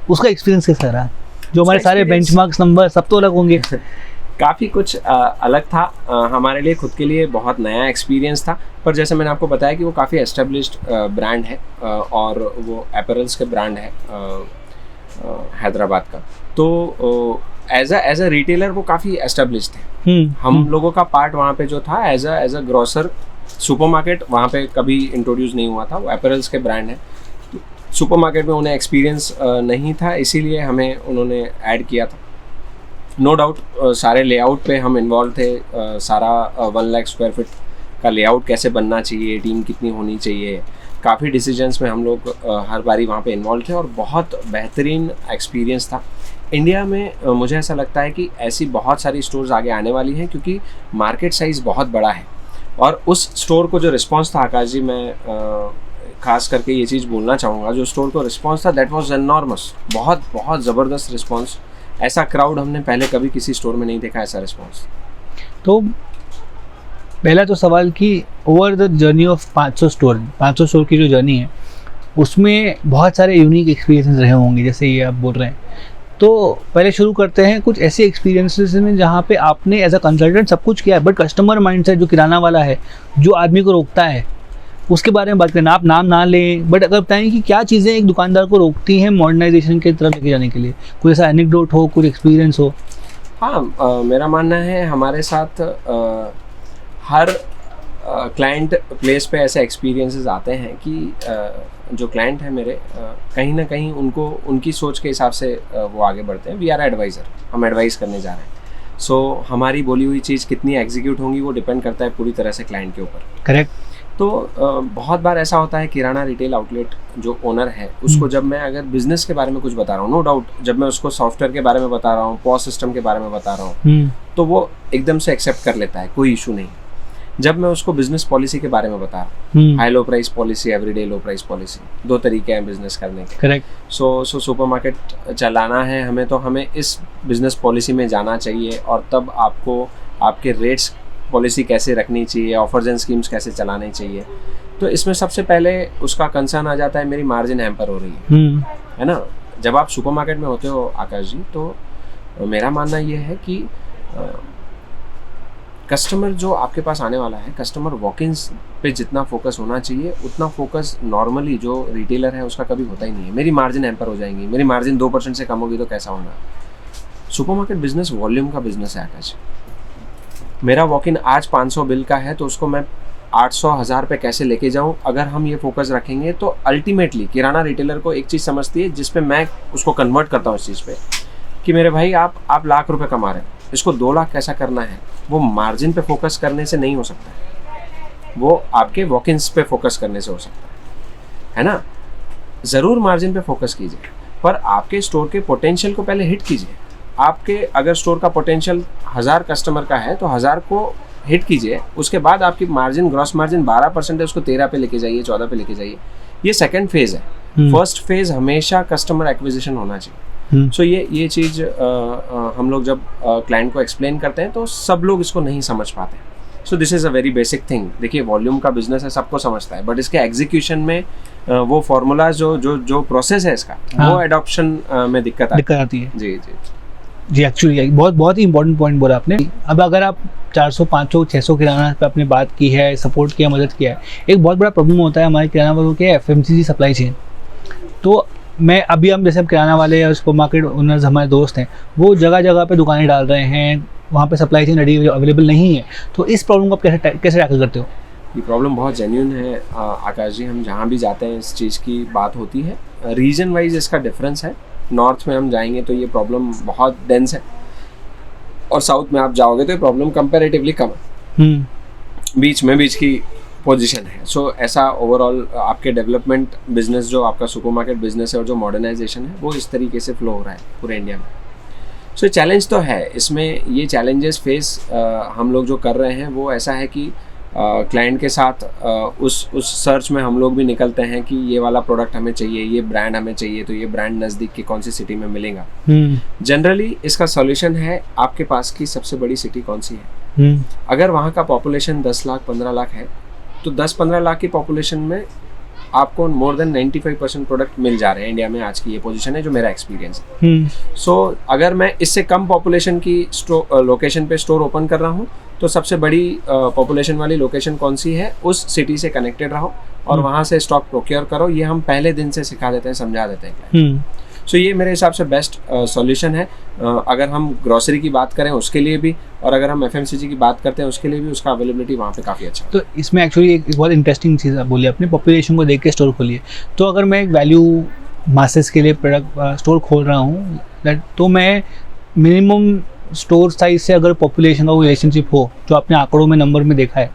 उसका एक्सपीरियंस कैसा रहा? जो हमारे सारे बेंचमार्क्स नंबर सब तो अलग होंगे। काफ़ी कुछ अलग था। हमारे लिए खुद के लिए बहुत नया एक्सपीरियंस था। पर जैसे मैंने आपको बताया कि वो काफ़ी एस्टेब्लिश्ड ब्रांड है, और वो अपैरल्स के ब्रांड है हैदराबाद का। तो एज अ रिटेलर वो काफ़ी एस्टेब्लिश्ड थे। हम लोगों का पार्ट वहाँ पे जो था एज अ ग्रोसर, सुपरमार्केट वहाँ पे कभी इंट्रोड्यूस नहीं हुआ था। वो अपैरल्स के ब्रांड है। सुपरमार्केट में उन्हें एक्सपीरियंस नहीं था, इसीलिए हमें उन्होंने ऐड किया था। नो डाउट सारे लेआउट पे हम इन्वॉल्व थे। सारा 1 लाख स्क्वायर फीट का लेआउट कैसे बनना चाहिए, टीम कितनी होनी चाहिए, काफ़ी डिसीजंस में हम लोग हर बारी वहाँ पे इन्वॉल्व थे, और बहुत बेहतरीन एक्सपीरियंस था। इंडिया में मुझे ऐसा लगता है कि ऐसी बहुत सारी स्टोर्स आगे आने वाली हैं, क्योंकि मार्केट साइज़ बहुत बड़ा है। और उस स्टोर को जो रिस्पॉन्स था, आकाश जी, मैं खास करके ये चीज़ बोलना चाहूँगा, जो स्टोर को रिस्पॉन्स था दैट वाज एनॉर्मस। बहुत बहुत ज़बरदस्त रिस्पॉन्स। ऐसा क्राउड हमने पहले कभी किसी स्टोर में नहीं देखा, ऐसा रिस्पॉन्स। तो पहला तो सवाल कि over the journey of 500 store की जो जर्नी है, उसमें बहुत सारे यूनिक एक्सपीरियंसेस रहे होंगे, जैसे ये आप बोल रहे हैं। तो पहले शुरू करते हैं कुछ ऐसे एक्सपीरियंसेस में जहाँ पे आपने एज अ कंसल्टेंट सब कुछ किया है, बट कस्टमर माइंडसेट जो किराना वाला है, जो आदमी को रोकता है, उसके बारे में बात करें। आप नाम ना लें, बट अगर बताएं कि क्या चीज़ें एक दुकानदार को रोकती हैं मॉडर्नाइजेशन की तरफ लेके जाने के लिए, कोई ऐसा एनेक्डोट हो, कुछ एक्सपीरियंस हो। हाँ, मेरा मानना है हमारे साथ हर क्लाइंट प्लेस पे ऐसे एक्सपीरियंसेस आते हैं कि जो क्लाइंट है मेरे, कहीं ना कहीं उनको उनकी सोच के हिसाब से वो आगे बढ़ते हैं। वी आर एडवाइज़र, हम एडवाइस करने जा रहे हैं। सो हमारी बोली हुई चीज़ कितनी एग्जीक्यूट होंगी वो डिपेंड करता है पूरी तरह से क्लाइंट के ऊपर। करेक्ट। तो बहुत बार ऐसा होता है, किराना रिटेल आउटलेट जो ओनर है उसको जब मैं अगर बिजनेस के बारे में कुछ बता रहा हूँ, नो डाउट जब मैं उसको सॉफ्टवेयर के बारे में बता रहा हूँ, पॉस सिस्टम के बारे में बता रहा हूँ, तो वो एकदम से एक्सेप्ट कर लेता है, कोई इशू नहीं। जब मैं उसको बिजनेस पॉलिसी के बारे में बता रहा हूँ, high low price policy, everyday लो प्राइस पॉलिसी, 2 तरीके हैं बिजनेस करने के। करेक्ट। सो सुपरमार्केट चलाना है हमें, तो हमें इस बिजनेस पॉलिसी में जाना चाहिए, और तब आपको आपके रेट्स पॉलिसी कैसे रखनी चाहिए, ऑफर्स एंड स्कीम्स कैसे चलाने चाहिए। तो इसमें सबसे पहले उसका कंसर्न आ जाता है मेरी मार्जिन हैम्पर हो रही है ना। जब आप सुपरमार्केट में होते हो आकाश जी, तो मेरा मानना ये है कि कस्टमर जो आपके पास आने वाला है, कस्टमर वॉक-इन्स पे जितना फोकस होना चाहिए उतना फोकस नॉर्मली जो रिटेलर है उसका कभी होता ही नहीं है। मेरी मार्जिन हैम्पर हो जाएंगी, मेरी मार्जिन 2% से कम होगी तो कैसा होगा। सुपरमार्केट बिजनेस वॉल्यूम का बिजनेस है आकाश। मेरा वॉक इन आज 500 बिल का है, तो उसको मैं 800 1000 पे कैसे लेके जाऊं, अगर हम ये फोकस रखेंगे तो अल्टीमेटली किराना रिटेलर को एक चीज़ समझती है, जिस पे मैं उसको कन्वर्ट करता हूँ इस चीज़ पे, कि मेरे भाई आप लाख रुपए कमा रहे हैं, इसको 2 लाख कैसा करना है, वो मार्जिन पे फोकस करने से नहीं हो सकता है। वो आपके वॉक-इन्स पे फोकस करने से हो सकता है ना? ज़रूर मार्जिन पे फोकस कीजिए, पर आपके स्टोर के पोटेंशियल को पहले हिट कीजिए। आपके अगर स्टोर का पोटेंशियल 1000 कस्टमर का है तो 1000 को हिट कीजिए, उसके बाद आपकी मार्जिन, ग्रॉस मार्जिन 12% है, उसको 13 पे लेके जाइए, 14 पे लेके जाइए। ये सेकंड फेज़ है। फर्स्ट फेज़ हमेशा कस्टमर एक्विजिशन होना चाहिए। सो ये चीज़ हम लोग जब क्लाइंट को एक्सप्लेन करते हैं तो सब लोग इसको नहीं समझ पाते। So this is a very basic thing. देखिए, वॉल्यूम का बिजनेस है, सबको समझता है, बट इसके एग्जीक्यूशन में वो फार्मूला जो प्रोसेस है इसका, वो एडॉप्शन में दिक्कत आती है। जी जी जी, एक्चुअली बहुत ही इंपॉर्टेंट पॉइंट बोला आपने। अब अगर आप 400, 500, 600 किराना पे आपने बात की है, सपोर्ट किया, मदद किया है, एक बहुत बड़ा प्रॉब्लम होता है हमारे किराना वालों के एफएमसीजी सप्लाई चेन। तो मैं अभी हम जैसे किराना वाले या सुपर मार्केट ओनर्स हमारे दोस्त हैं, वो जगह जगह पे दुकानें डाल रहे हैं, वहाँ पे सप्लाई चेन रेडी अवेलेबल नहीं है। तो इस प्रॉब्लम को आप कैसे टैकल करते हो? ये प्रॉब्लम बहुत जेन्युइन है आकाश जी। हम जहाँ भी जाते हैं इस चीज़ की बात होती है। रीजन वाइज इसका डिफरेंस है। नॉर्थ में हम जाएंगे तो ये प्रॉब्लम बहुत डेंस है, और साउथ में आप जाओगे तो ये प्रॉब्लम कंपैरेटिवली कम है। बीच की पोजीशन है। सो ऐसा ओवरऑल आपके डेवलपमेंट बिजनेस, जो आपका सुपरमार्केट बिजनेस है और जो मॉडर्नाइजेशन है, वो इस तरीके से फ्लो हो रहा है पूरे इंडिया में। सो चैलेंज तो है इसमें। ये चैलेंजेस फेस हम लोग जो कर रहे हैं वो ऐसा है कि क्लाइंट के साथ उस सर्च में हम लोग भी निकलते हैं कि ये वाला प्रोडक्ट हमें चाहिए, ये ब्रांड हमें चाहिए, तो ये ब्रांड नज़दीक की कौन सी सिटी में मिलेगा। जनरली इसका सॉल्यूशन है, आपके पास की सबसे बड़ी सिटी कौन सी है। अगर वहाँ का पॉपुलेशन 10 लाख 15 लाख है तो 10-15 लाख की पॉपुलेशन में आपको मोर देन 95% प्रोडक्ट मिल जा रहे हैं इंडिया में। आज की ये पोजीशन है, जो मेरा एक्सपीरियंस है। सो अगर मैं इससे कम पॉपुलेशन की लोकेशन पे स्टोर ओपन कर रहा हूँ तो सबसे बड़ी पॉपुलेशन वाली लोकेशन कौन सी है, उस सिटी से कनेक्टेड रहो और वहाँ से स्टॉक प्रोक्योर करो। ये हम पहले दिन से सिखा देते हैं, समझा देते हैं। सो ये मेरे हिसाब से बेस्ट सॉल्यूशन है। अगर हम ग्रोसरी की बात करें उसके लिए भी, और अगर हम एफएमसीजी की बात करते हैं उसके लिए भी, उसका अवेलेबिलिटी वहाँ पे काफ़ी अच्छा है। तो इसमें एक्चुअली एक बहुत इंटरेस्टिंग चीज़ आप बोली, अपने पॉपुलेशन को देख के स्टोर खोलिए। तो अगर मैं एक वैल्यू मासेस के लिए प्रोडक्ट स्टोर खोल रहा हूँ, तो मैं मिनिमम स्टोर साइज से अगर पॉपुलेशन का कोई रिलेशनशिप हो, जो आपने आंकड़ों में नंबर में देखा है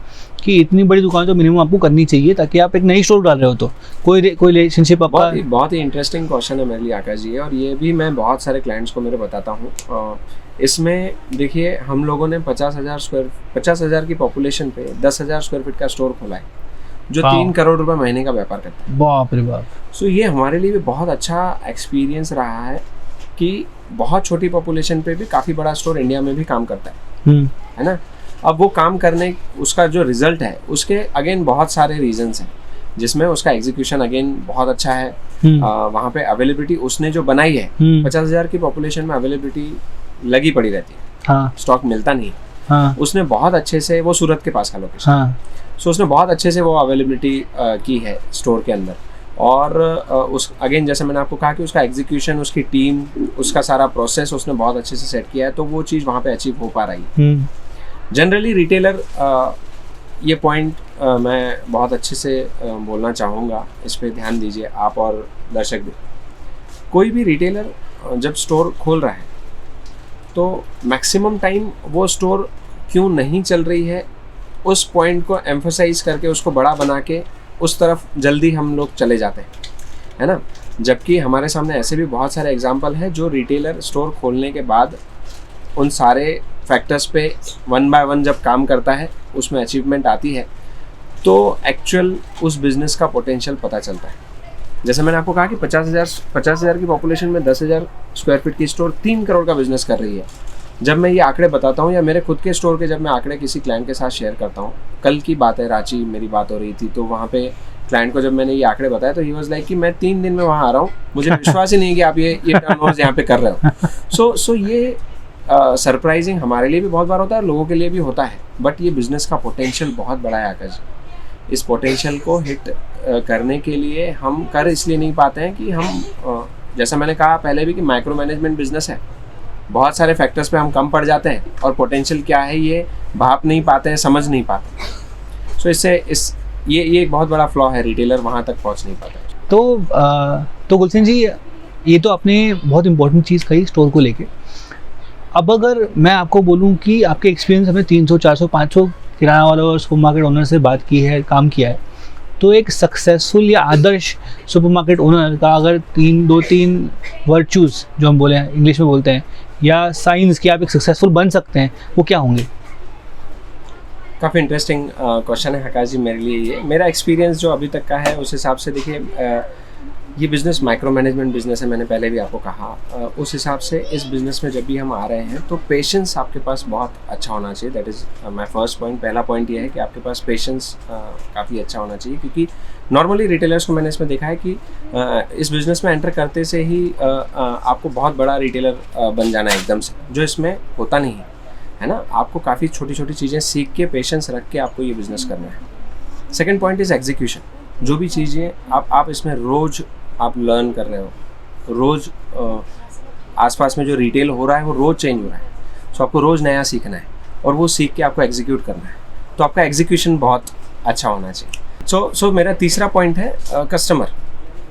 कि इतनी बड़ी दुकान तो मिनिमम आपको करनी चाहिए, ताकि आप एक नई स्टोर डाल रहे हो तो कोई रिलेशनशिप आपका। बहुत ही इंटरेस्टिंग क्वेश्चन है मेरे लिए आकाश जी, और ये भी मैं बहुत सारे क्लाइंट्स को मेरे बताता हूँ। इसमें देखिए, हम लोगों ने 50,000 की पॉपुलेशन पे 10,000 स्क्वायर फीट का स्टोर खोला है, जो 3 करोड़ रुपए महीने का व्यापार करता है। बाप रे बाप। सो ये हमारे लिए भी बहुत अच्छा एक्सपीरियंस रहा है कि बहुत छोटी पॉपुलेशन पे भी काफ़ी बड़ा स्टोर इंडिया में भी काम करता है ना। अब वो काम करने, उसका जो रिजल्ट है, उसके अगेन बहुत सारे रीजंस हैं, जिसमें उसका एग्जीक्यूशन अगेन बहुत अच्छा है। वहाँ पे अवेलेबिलिटी उसने जो बनाई है, 50,000 की पॉपुलेशन में अवेलेबिलिटी लगी पड़ी रहती है, स्टॉक मिलता नहीं। उसने बहुत अच्छे से, वो सूरत के पास का लोकेशन, सो उसने बहुत अच्छे से वो अवेलेबिलिटी की है स्टोर के अंदर। और उस अगेन जैसे मैंने आपको कहा कि उसका एग्जीक्यूशन, उसकी टीम, उसका सारा प्रोसेस उसने बहुत अच्छे से सेट किया है, तो वो चीज़ वहाँ पे अचीव हो पा रही है। जनरली रिटेलर, ये पॉइंट मैं बहुत अच्छे से बोलना चाहूँगा, इस पर ध्यान दीजिए आप और दर्शक भी। कोई भी रिटेलर जब स्टोर खोल रहा है तो मैक्सिमम टाइम वो स्टोर क्यों नहीं चल रही है, उस पॉइंट को एम्फसाइज करके उसको बड़ा बना के उस तरफ जल्दी हम लोग चले जाते हैं, है ना। जबकि हमारे सामने ऐसे भी बहुत सारे एग्जाम्पल हैं जो रिटेलर स्टोर खोलने के बाद उन सारे फैक्टर्स पे 1 बाय 1 जब काम करता है, उसमें अचीवमेंट आती है, तो एक्चुअल उस बिज़नेस का पोटेंशियल पता चलता है। जैसे मैंने आपको कहा कि 50,000 की पॉपुलेशन में 10,000 स्क्वायर फीट की स्टोर 3 करोड़ का बिजनेस कर रही है। जब मैं ये आंकड़े बताता हूँ, या मेरे खुद के स्टोर के जब मैं आंकड़े किसी क्लाइंट के साथ शेयर करता हूँ, कल की बात है, रांची मेरी बात हो रही थी, तो वहाँ पे क्लाइंट को जब मैंने ये आंकड़े बताया तो ही वाज लाइक कि मैं 3 दिन में वहाँ आ रहा हूँ, मुझे विश्वास ही नहीं कि आप ये टर्नओवर्स यहाँ पे कर रहे हो। सो ये सरप्राइजिंग हमारे लिए भी बहुत बार होता है, लोगों के लिए भी होता है, बट ये बिज़नेस का पोटेंशियल बहुत बड़ा है आकाश जी। इस पोटेंशियल को हिट करने के लिए हम कर इसलिए नहीं पाते हैं कि हम, जैसा मैंने कहा पहले भी, कि माइक्रो मैनेजमेंट बिजनेस है, बहुत सारे फैक्टर्स पे हम कम पड़ जाते हैं और पोटेंशियल क्या है ये भाप नहीं पाते हैं, समझ नहीं पाते। सो इससे ये एक बहुत बड़ा फ्लॉ है, रिटेलर वहाँ तक पहुँच नहीं पाता। तो गुलशन जी, ये तो आपने बहुत इंपॉर्टेंट चीज़ कही स्टोर को लेके। अब अगर मैं आपको बोलूं कि आपके एक्सपीरियंस हमें 300, 400, 500 किराना वालों और सुपरमार्केट ओनर से बात की है, काम किया है, तो एक सक्सेसफुल या आदर्श सुपरमार्केट ओनर का अगर दो तीन वर्चूज़ जो हम बोले हैं, इंग्लिश में बोलते हैं, या साइंस कि आप एक सक्सेसफुल बन सकते हैं, वो क्या होंगे? काफ़ी इंटरेस्टिंग क्वेश्चन है आकाश जी मेरे लिए। ये मेरा एक्सपीरियंस जो अभी तक का है उस हिसाब से देखिए, ये बिज़नेस माइक्रो मैनेजमेंट बिज़नेस है, मैंने पहले भी आपको कहा। उस हिसाब से इस बिज़नेस में जब भी हम आ रहे हैं तो पेशेंस आपके पास बहुत अच्छा होना चाहिए। That is my first point. पहला पॉइंट ये है कि आपके पास पेशेंस काफ़ी अच्छा होना चाहिए, क्योंकि नॉर्मली रिटेलर्स को मैंने इसमें देखा है कि इस बिज़नेस में एंटर करते से ही आपको बहुत बड़ा रिटेलर बन जाना है एकदम से, जो इसमें होता नहीं है ना। आपको काफ़ी छोटी छोटी चीज़ें सीख के, पेशेंस रख के आपको ये बिज़नेस करना है। Second point is execution. जो भी चीज़ें आप इसमें रोज़ आप लर्न कर रहे हो, रोज़ आसपास में जो रिटेल हो रहा है वो रोज़ चेंज हो रहा है, सो आपको रोज़ नया सीखना है और वो सीख के आपको एग्जीक्यूट करना है। तो आपका एग्जीक्यूशन बहुत अच्छा होना चाहिए। सो मेरा तीसरा पॉइंट है कस्टमर।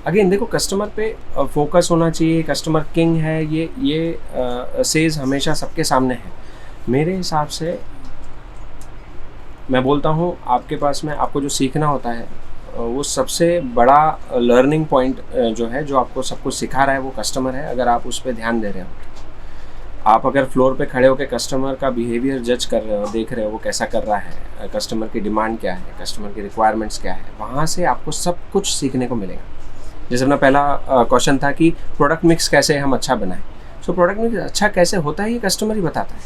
अगेन देखो, कस्टमर पे फोकस होना चाहिए। कस्टमर किंग है, ये सेज हमेशा सबके सामने है। मेरे हिसाब से मैं बोलता हूँ, आपके पास में आपको जो सीखना होता है वो सबसे बड़ा लर्निंग पॉइंट जो है, जो आपको सब कुछ सिखा रहा है, वो कस्टमर है। अगर आप उस पर ध्यान दे रहे हो, आप अगर फ्लोर पे खड़े होकर कस्टमर का बिहेवियर जज कर रहे हो, देख रहे हो वो कैसा कर रहा है, कस्टमर की डिमांड क्या है, कस्टमर की रिक्वायरमेंट्स क्या है, वहाँ से आपको सब कुछ सीखने को मिलेगा। जैसे अपना पहला क्वेश्चन था कि प्रोडक्ट मिक्स कैसे हम अच्छा बनाएं। सो प्रोडक्ट मिक्स अच्छा कैसे होता है ये कस्टमर ही बताता है,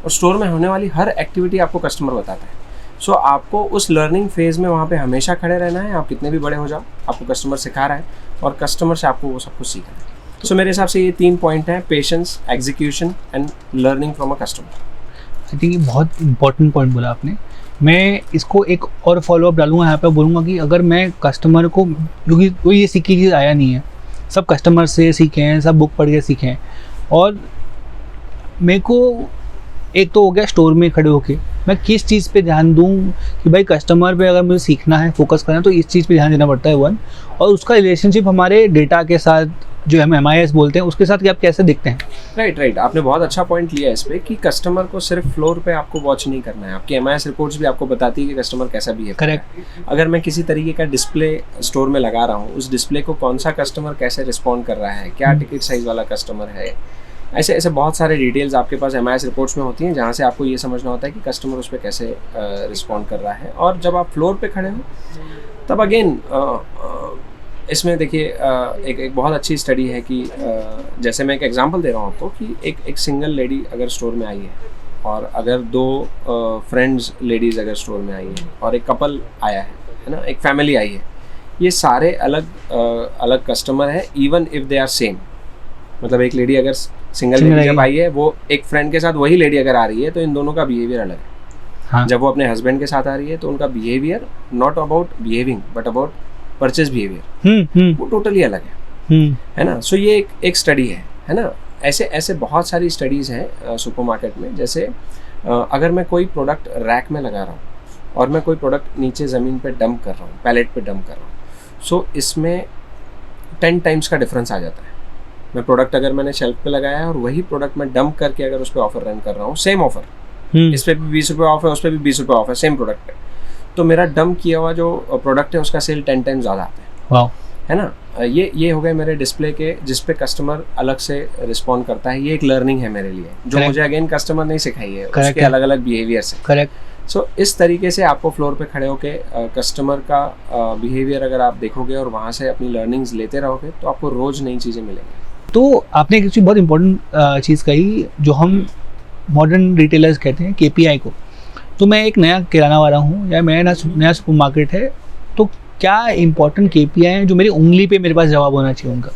और स्टोर में होने वाली हर एक्टिविटी आपको कस्टमर बताता है। सो आपको उस लर्निंग फेज़ में वहाँ पे हमेशा खड़े रहना है। आप कितने भी बड़े हो जाओ, आपको कस्टमर सिखा रहा है और कस्टमर से आपको वो सब कुछ सीखना है। सो मेरे हिसाब से ये 3 पॉइंट हैं: patience, execution and learning from a customer. I think ये बहुत इंपॉर्टेंट पॉइंट बोला आपने। मैं इसको एक और फॉलोअप डालूंगा यहाँ पे, बोलूँगा कि अगर मैं कस्टमर को, क्योंकि कोई ये सीखी चीज़ आया नहीं है, सब कस्टमर से सीखे हैं, सब बुक पढ़ के सीखे हैं, और मेरे को एक तो हो गया स्टोर में खड़े होके मैं किस चीज़ पे ध्यान दूँ कि भाई कस्टमर पे अगर मुझे सीखना है, फोकस करना है, तो इस चीज़ पे ध्यान देना पड़ता है वन। और उसका रिलेशनशिप हमारे डेटा के साथ, जो हम MIS बोलते हैं, उसके साथ कि आप कैसे दिखते हैं। राइट, आपने बहुत अच्छा पॉइंट लिया इस पे कि कस्टमर को सिर्फ फ्लोर पे आपको वॉच नहीं करना है। आपकी MIS रिपोर्ट्स भी आपको बताती है कि कस्टमर कैसा बिहेव कर रहा है। करेक्ट। अगर मैं किसी तरीके का डिस्प्ले स्टोर में लगा रहा हूँ, उस डिस्प्ले को कौन सा कस्टमर कैसे रिस्पॉन्ड कर रहा है, क्या टिकट साइज़ वाला कस्टमर है, ऐसे बहुत सारे डिटेल्स आपके पास MIS रिपोर्ट्स में होती हैं, जहाँ से आपको ये समझना होता है कि कस्टमर उस पर कैसे रिस्पॉन्ड कर रहा है। और जब आप फ्लोर पे खड़े हो, तब अगेन इसमें देखिए एक बहुत अच्छी स्टडी है कि जैसे मैं एक एग्जांपल दे रहा हूँ आपको कि एक सिंगल लेडी अगर स्टोर में आई है, और अगर 2 फ्रेंड्स लेडीज़ अगर स्टोर में आई है, और एक कपल आया है ना, एक फैमिली आई है, ये सारे अलग कस्टमर है, even if they are same. मतलब एक लेडी अगर सिंगल लेडी जब आई है, वो एक फ्रेंड के साथ वही लेडी अगर आ रही है, तो इन दोनों का बिहेवियर अलग है। हाँ। जब वो अपने हस्बैंड के साथ आ रही है, तो उनका behaviour not about behaving but about purchase behaviour, वो टोटली अलग है ना। सो ये एक स्टडी है ना। ऐसे बहुत सारी स्टडीज़ हैं सुपरमार्केट में। जैसे अगर मैं कोई प्रोडक्ट रैक में लगा रहा हूँ और मैं कोई प्रोडक्ट नीचे ज़मीन पे डंप कर रहा हूँ, पैलेट पे डंप कर रहा हूँ, सो इसमें 10 टाइम्स का डिफरेंस आ जाता है। मैं प्रोडक्ट अगर मैंने शेल्फ पे लगाया है और वही प्रोडक्ट मैं डंप करके अगर उस पर ऑफर रन कर रहा हूँ, सेम ऑफर, इस पर भी 20 रुपये ऑफ है, उस पर भी 20 रुपये ऑफ है, सेम प्रोडक्ट पे, तो मेरा डंप किया हुआ जो प्रोडक्ट है उसका सेल 10 टाइम्स ज़्यादा आता है। वाह, है ना। ये हो गए मेरे डिस्प्ले के, जिस पे कस्टमर अलग से रिस्पॉन्ड करता है। ये एक लर्निंग है मेरे लिए, जो मुझे अगेन कस्टमर नहीं सिखाई है, उसके अलग अलग बिहेवियर से। करेक्ट। सो इस तरीके से आपको फ्लोर पे खड़े होके कस्टमर का बिहेवियर अगर आप देखोगे और वहाँ से अपनी लर्निंग्स लेते रहोगे, तो आपको रोज़ नई चीज़ें मिलेंगी। तो आपने एक चीज़ बहुत इंपॉर्टेंट चीज़ कही, जो हम मॉडर्न रिटेलर्स कहते हैं KPI को। तो मैं एक नया किराना वाला हूँ, या मेरा नया सुपरमार्केट है, तो क्या इंपॉर्टेंट KPI हैं जो मेरी उंगली पे मेरे पास जवाब होना चाहिए उनका,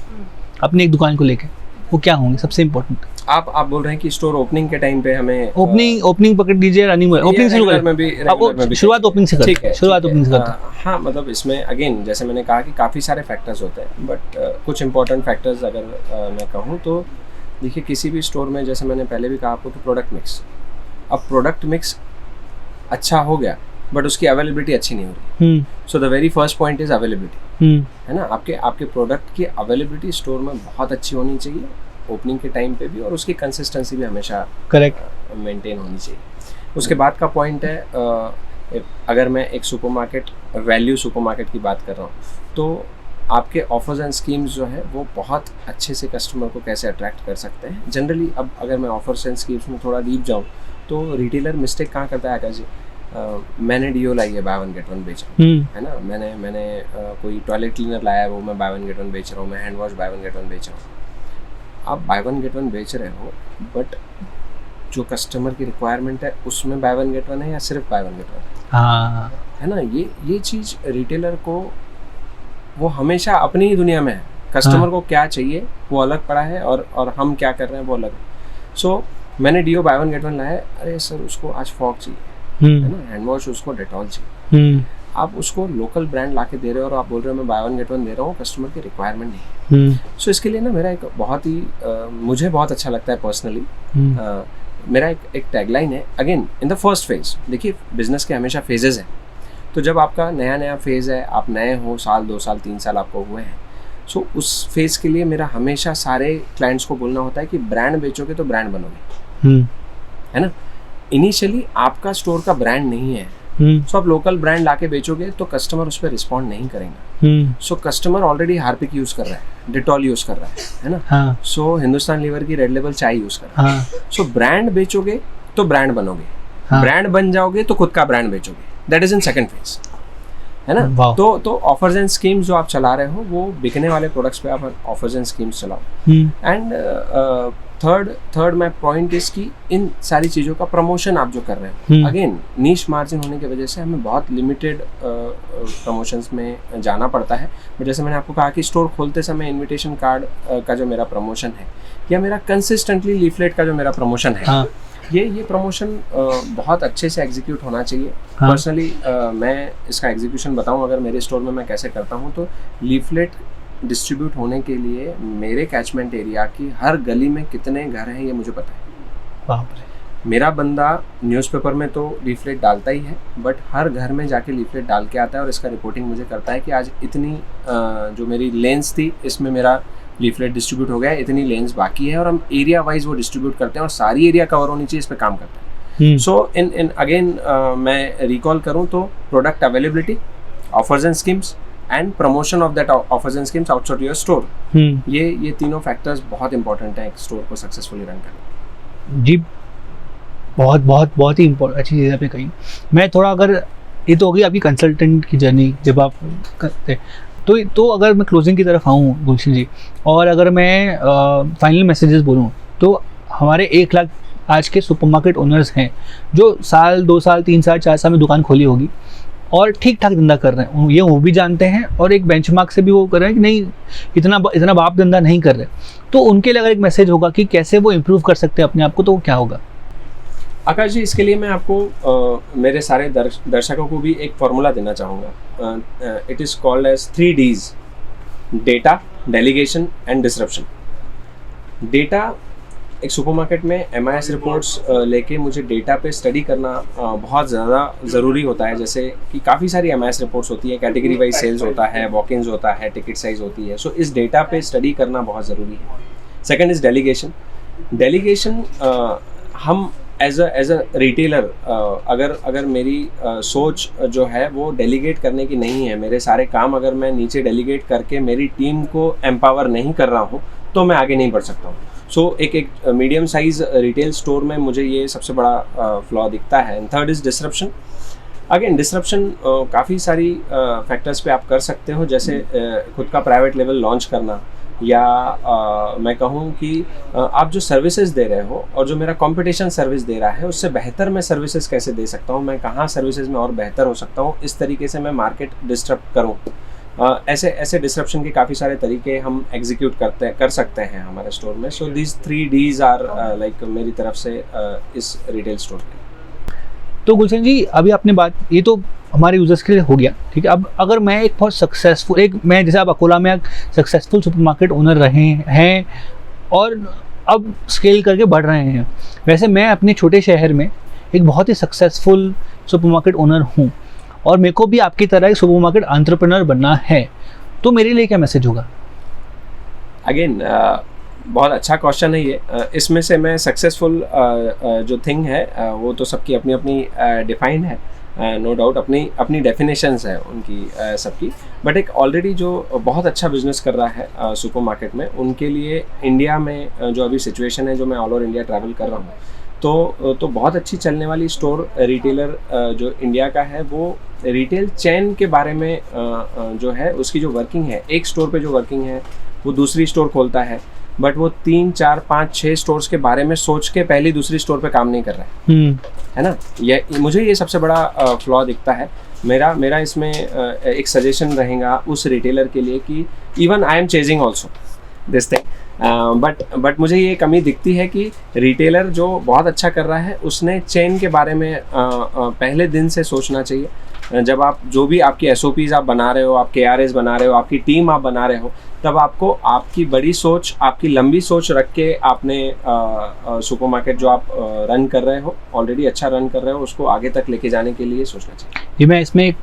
अपनी एक दुकान को लेकर, वो क्या होंगे सबसे इम्पोर्टेंट? आप बोल रहे हैं कि स्टोर ओपनिंग के टाइम पे हमें ओपनिंग पकड़ लीजिए, रनिंग ओपनिंग से शुरुआत ओपनिंग से ठीक है, शुरुआत ओपनिंग से करते हैं। हाँ, मतलब इसमें अगेन जैसे मैंने कहा कि काफ़ी सारे फैक्टर्स होते हैं, बट कुछ इंपॉर्टेंट फैक्टर्स अगर मैं कहूँ तो देखिए, किसी भी स्टोर में, जैसे मैंने पहले भी कहा आपको, कि प्रोडक्ट मिक्स, अब प्रोडक्ट मिक्स अच्छा हो गया बट उसकी अवेलेबिलिटी अच्छी नहीं हो रही। So the very first point is availability, है ना। आपके प्रोडक्ट की अवेलेबिलिटी स्टोर में बहुत अच्छी होनी चाहिए ओपनिंग के टाइम पे भी, और उसकी कंसिस्टेंसी भी हमेशा करेक्ट मेंटेन होनी चाहिए। उसके बाद का पॉइंट है अगर मैं एक सुपरमार्केट, वैल्यू सुपरमार्केट की बात कर रहा हूँ, तो आपके ऑफर्स एंड स्कीम्स जो है वो बहुत अच्छे से कस्टमर को कैसे अट्रैक्ट कर सकते हैं। जनरली अब अगर मैं ऑफर्स एंड स्कीम्स में थोड़ा डीप जाऊँ तो रिटेलर मिस्टेक कहाँ करता है आकाश जी? मैंने डीओ लाई है, बाय वन गेट वन बेच रहा हूँ, है ना। मैंने कोई टॉयलेट क्लीनर लाया है, वो मैं बाय वन गेट वन बेच रहा हूँ। मैं hand wash bye one get one बेच रहा हूँ। आप बाय वन गेट वन बेच रहे हो, बट जो कस्टमर की रिक्वायरमेंट है उसमें बाय वन गेट वन है या सिर्फ बाय वन गेट वन है ना। ये चीज़ रिटेलर को, वो हमेशा अपनी ही दुनिया में है। कस्टमर को क्या चाहिए वो अलग पड़ा है, और हम क्या कर रहे हैं वो अलग है। सो मैंने DO buy one get one लाया है, अरे सर उसको आज फॉग चाहिए, है ना, हैंड वॉश उसको डेटॉल चाहिए। आप उसको लोकल ब्रांड ला के दे रहे हो और आप बोल रहे हो मैं बाय वन गेट वन दे रहा हूँ, कस्टमर की रिक्वायरमेंट नहीं है। सो इसके लिए ना मेरा एक बहुत ही मुझे बहुत अच्छा लगता है पर्सनली, मेरा एक टैगलाइन है, again in the first phase. देखिए बिजनेस के हमेशा फेजेस हैं, तो जब आपका नया फेज़ है, आप नए हो, साल 2 साल 3 साल आपको हुए हैं, सो उस फेज़ के लिए मेरा हमेशा सारे क्लाइंट्स को बोलना होता है कि ब्रांड बेचोगे तो ब्रांड बनोगे, है ना। इनिशियली आपका स्टोर का ब्रांड नहीं है, सो आप लोकल ब्रांड लाके बेचोगे तो कस्टमर उस पर रिस्पॉन्ड नहीं करेंगे। So customer already Harpic use कर रहा है, डिटॉल यूज़ कर रहा है ना। सो हिंदुस्तान लीवर की रेड लेबल चाय यूज़ कर रहा है। सो ब्रांड बेचोगे तो ब्रांड बनोगे, ब्रांड बन जाओगे तो खुद का ब्रांड बेचोगे। That is in second phase, है ना। तो ऑफर्स एंड स्कीम्स जो आप चला रहे हो वो बिकने वाले प्रोडक्ट्स पे आप ऑफर्स एंड स्कीम्स चलाओ। And third my point is कि इन सारी चीज़ों का प्रमोशन आप जो कर रहे हो, अगेन नीश मार्जिन होने की वजह से हमें बहुत लिमिटेड प्रमोशंस में जाना पड़ता है। बट जैसे मैंने आपको कहा कि स्टोर खोलते समय इनविटेशन कार्ड का जो मेरा प्रमोशन है, या मेरा कंसिस्टेंटली लीफलेट का जो मेरा प्रमोशन है, ये प्रमोशन बहुत अच्छे से एग्जीक्यूट होना चाहिए। पर्सनली मैं इसका एग्जीक्यूशन बताऊं अगर मेरे स्टोर में मैं कैसे करता हूं, तो लीफलेट डिस्ट्रीब्यूट होने के लिए मेरे कैचमेंट एरिया की हर गली में कितने घर हैं ये मुझे पता है। मेरा बंदा न्यूज़पेपर में तो लीफलेट डालता ही है, बट हर घर में जाके लीफलेट डाल के आता है और इसका रिपोर्टिंग मुझे करता है कि आज इतनी जो मेरी लेंस थी इसमें मेरा लीफलेट डिस्ट्रीब्यूट हो गया है, इतनी लेंस बाकी है, और हम एरिया वाइज वो डिस्ट्रीब्यूट करते हैं और सारी एरिया कवर होनी चाहिए, इस पर काम करते हैं। सो इन अगेन मैं रिकॉल करूँ तो product availability, offers and schemes and promotion of that offers and schemes outside your store, ये तीनों फैक्टर्स बहुत इंपॉर्टेंट हैं एक स्टोर को सक्सेसफुली रन करने। जी बहुत ही अच्छी चीज़ आपने कही। मैं थोड़ा, अगर ये तो होगी आपकी कंसल्टेंट की जर्नी जब आप करते, तो अगर मैं क्लोजिंग की तरफ आऊँ गुलशन जी, और अगर मैं फाइनल मैसेजेस बोलूँ, तो हमारे 1 लाख आज के सुपरमार्केट ओनर्स हैं जो साल 2 साल 3 साल 4 साल में दुकान खोली होगी और ठीक ठाक धंधा कर रहे हैं, ये वो भी जानते हैं, और एक बेंचमार्क से भी वो कर रहे हैं कि नहीं इतना बाप धंधा नहीं कर रहे। तो उनके लिए अगर एक मैसेज होगा कि कैसे वो इम्प्रूव कर सकते हैं अपने आप को, तो वो क्या होगा? आकाश जी, इसके लिए मैं आपको मेरे सारे दर्शकों को भी एक फॉर्मूला देना चाहूँगा। It is called as 3 Ds: data, delegation and disruption. Data, एक सुपरमार्केट में MIS रिपोर्ट्स लेके मुझे डेटा पे स्टडी करना बहुत ज़्यादा ज़रूरी होता है। जैसे कि काफ़ी सारी MIS रिपोर्ट्स होती है, कैटेगरी वाइज सेल्स होता है, वॉक-इन्स होता है, टिकट साइज होती है। सो इस डेटा पे स्टडी करना बहुत ज़रूरी है। Second is delegation. डेलीगेशन हम एज अ रिटेलर, अगर मेरी सोच जो है वो डेलीगेट करने की नहीं है, मेरे सारे काम अगर मैं नीचे डेलीगेट करके मेरी टीम को एम्पावर नहीं कर रहा हूँ, तो मैं आगे नहीं बढ़ सकता हूँ। सो एक मीडियम साइज रिटेल स्टोर में मुझे ये सबसे बड़ा फ्लॉ दिखता है। And third is disruption. Again disruption काफ़ी सारी फैक्टर्स पे आप कर सकते हो, जैसे खुद का प्राइवेट लेवल लॉन्च करना, या मैं कहूँ कि आप जो सर्विसेज दे रहे हो और जो मेरा कंपटीशन सर्विस दे रहा है उससे बेहतर मैं सर्विसेज कैसे दे सकता हूँ, मैं कहाँ सर्विसेज में और बेहतर हो सकता हूँ, इस तरीके से मैं मार्केट डिस्टर्ब करूँ। ऐसे डिसरप्शन के काफ़ी सारे तरीके हम एग्जीक्यूट कर सकते हैं हमारे स्टोर में। So these 3 Ds are like मेरी तरफ से इस रिटेल स्टोर के। तो गुलशन जी, अभी आपने बात, ये तो हमारे यूजर्स के लिए हो गया, ठीक है। अब अगर मैं एक बहुत सक्सेसफुल, मैं जैसे आप अकोला में सक्सेसफुल सुपरमार्केट ओनर रहे हैं और अब स्केल करके बढ़ रहे हैं, वैसे मैं अपने छोटे शहर में एक बहुत ही सक्सेसफुल सुपरमार्केट ओनर हूँ और मेरे को भी आपकी तरह एक सुपरमार्केट एंटरप्रेन्योर बनना है, तो मेरे लिए क्या मैसेज होगा? अगेन बहुत अच्छा क्वेश्चन है ये। इसमें से मैं सक्सेसफुल जो थिंग है वो तो सबकी अपनी अपनी डिफाइंड है। नो डाउट अपनी डेफिनेशंस है उनकी सबकी, बट एक ऑलरेडी जो बहुत अच्छा बिजनेस कर रहा है सुपरमार्केट में, उनके लिए इंडिया में जो अभी सिचुएशन है, जो मैं ऑल ओवर इंडिया ट्रैवल कर रहा हूँ, तो बहुत अच्छी चलने वाली स्टोर रिटेलर जो इंडिया का है, वो रिटेल चेन के बारे में जो है उसकी जो वर्किंग है, एक स्टोर पे जो वर्किंग है वो दूसरी स्टोर खोलता है, बट वो 3, 4, 5, 6 स्टोर्स के बारे में सोच के पहली दूसरी स्टोर पे काम नहीं कर रहा है ना। ये मुझे ये सबसे बड़ा फ्लॉ दिखता है। मेरा इसमें एक सजेशन रहेगा उस रिटेलर के लिए कि even I am chasing also this thing, but मुझे ये कमी दिखती है कि रिटेलर जो बहुत अच्छा कर रहा है उसने चेन के बारे में पहले दिन से सोचना चाहिए। जब आप जो भी आपकी SOPs आप बना रहे हो, आप KRAs बना रहे हो, आपकी टीम आप बना रहे हो, तब आपको आपकी बड़ी सोच, आपकी लंबी सोच रख के आपने सुपरमार्केट जो आप रन कर रहे हो, ऑलरेडी अच्छा रन कर रहे हो, उसको आगे तक लेके जाने के लिए सोचना चाहिए। ये मैं इसमें एक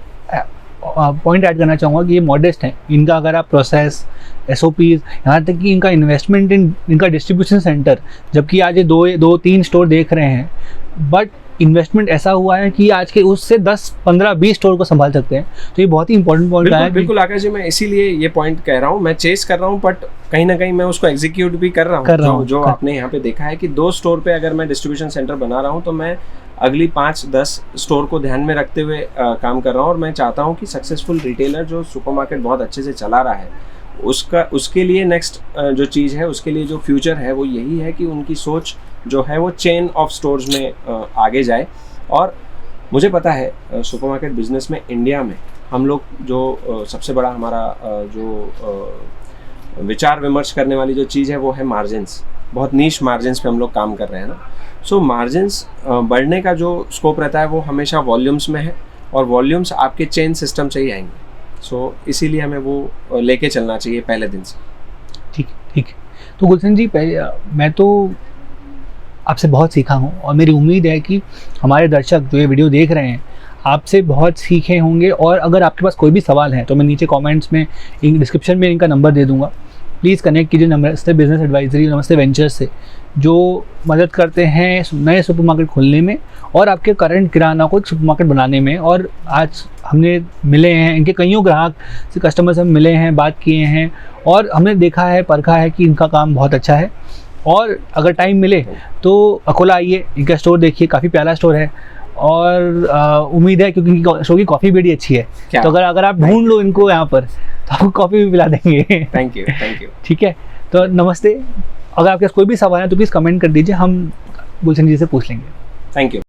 पॉइंट ऐड करना चाहूँगा कि ये मॉडेस्ट हैं। इनका अगर आप प्रोसेस, SOPs, यहाँ तक कि इनका इन्वेस्टमेंट इनका डिस्ट्रीब्यूशन सेंटर, जबकि आज ये 2-3 स्टोर देख रहे हैं, बट इन्वेस्टमेंट ऐसा हुआ है कि आज के उससे 10, 15, 20 स्टोर को संभाल सकते हैं। तो ये बहुत ही इंपॉर्टेंट पॉइंट है। बिल्कुल आकाश जी, मैं इसीलिए ये पॉइंट कह रहा हूँ, मैं चेस कर रहा हूँ, बट कहीं ना कहीं मैं उसको एग्जीक्यूट भी कर रहा हूँ। जो आपने यहाँ पे देखा है कि 2 स्टोर पे अगर मैं डिस्ट्रीब्यूशन सेंटर बना रहा हूँ, तो मैं अगली 5-10 स्टोर को ध्यान में रखते हुए काम कर रहा हूँ। और मैं चाहता हूँ कि सक्सेसफुल रिटेलर जो सुपरमार्केट बहुत अच्छे से चला रहा है, उसके लिए नेक्स्ट जो चीज़ है, उसके लिए जो फ्यूचर है, वो यही है कि उनकी सोच जो है वो चेन ऑफ स्टोर्स में आगे जाए। और मुझे पता है सुपरमार्केट बिजनेस में इंडिया में हम लोग जो सबसे बड़ा हमारा जो विचार विमर्श करने वाली जो चीज़ है वो है मार्जिन्स। बहुत नीश मार्जिन्स पे हम लोग काम कर रहे हैं ना। सो मार्जिन्स बढ़ने का जो स्कोप रहता है वो हमेशा वॉल्यूम्स में है, और वॉल्यूम्स आपके चेन सिस्टम से ही आएंगे। सो इसीलिए हमें वो लेके चलना चाहिए पहले दिन से। ठीक। तो गुलशन जी, मैं तो आपसे बहुत सीखा हूँ, और मेरी उम्मीद है कि हमारे दर्शक जो ये वीडियो देख रहे हैं आपसे बहुत सीखे होंगे। और अगर आपके पास कोई भी सवाल है तो मैं नीचे कमेंट्स में, डिस्क्रिप्शन में इनका नंबर दे दूँगा। प्लीज़ कनेक्ट कीजिए नमस्ते बिजनेस एडवाइजरी, नमस्ते वेंचर्स से, जो मदद करते हैं नए सुपरमार्केट खोलने में और आपके करंट किराना को एक सुपरमार्केट बनाने में। और आज हमने मिले हैं, इनके कईयों ग्राहक से, कस्टमर से हम मिले हैं, बात किए हैं, और हमने देखा है, परखा है कि इनका काम बहुत अच्छा है। और अगर टाइम मिले तो अकोला आइए, इनका स्टोर देखिए, काफ़ी प्यारा स्टोर है। और उम्मीद है, क्योंकि इनकी स्टोर की कॉफ़ी बड़ी अच्छी है, तो अगर आप ढूंढ लो इनको यहाँ पर, तो आपको कॉफ़ी भी पिला देंगे। Thank you. ठीक है, तो नमस्ते। अगर आपके पास कोई भी सवाल है तो प्लीज़ कमेंट कर दीजिए, हम गुलशन जी से पूछ लेंगे। Thank you.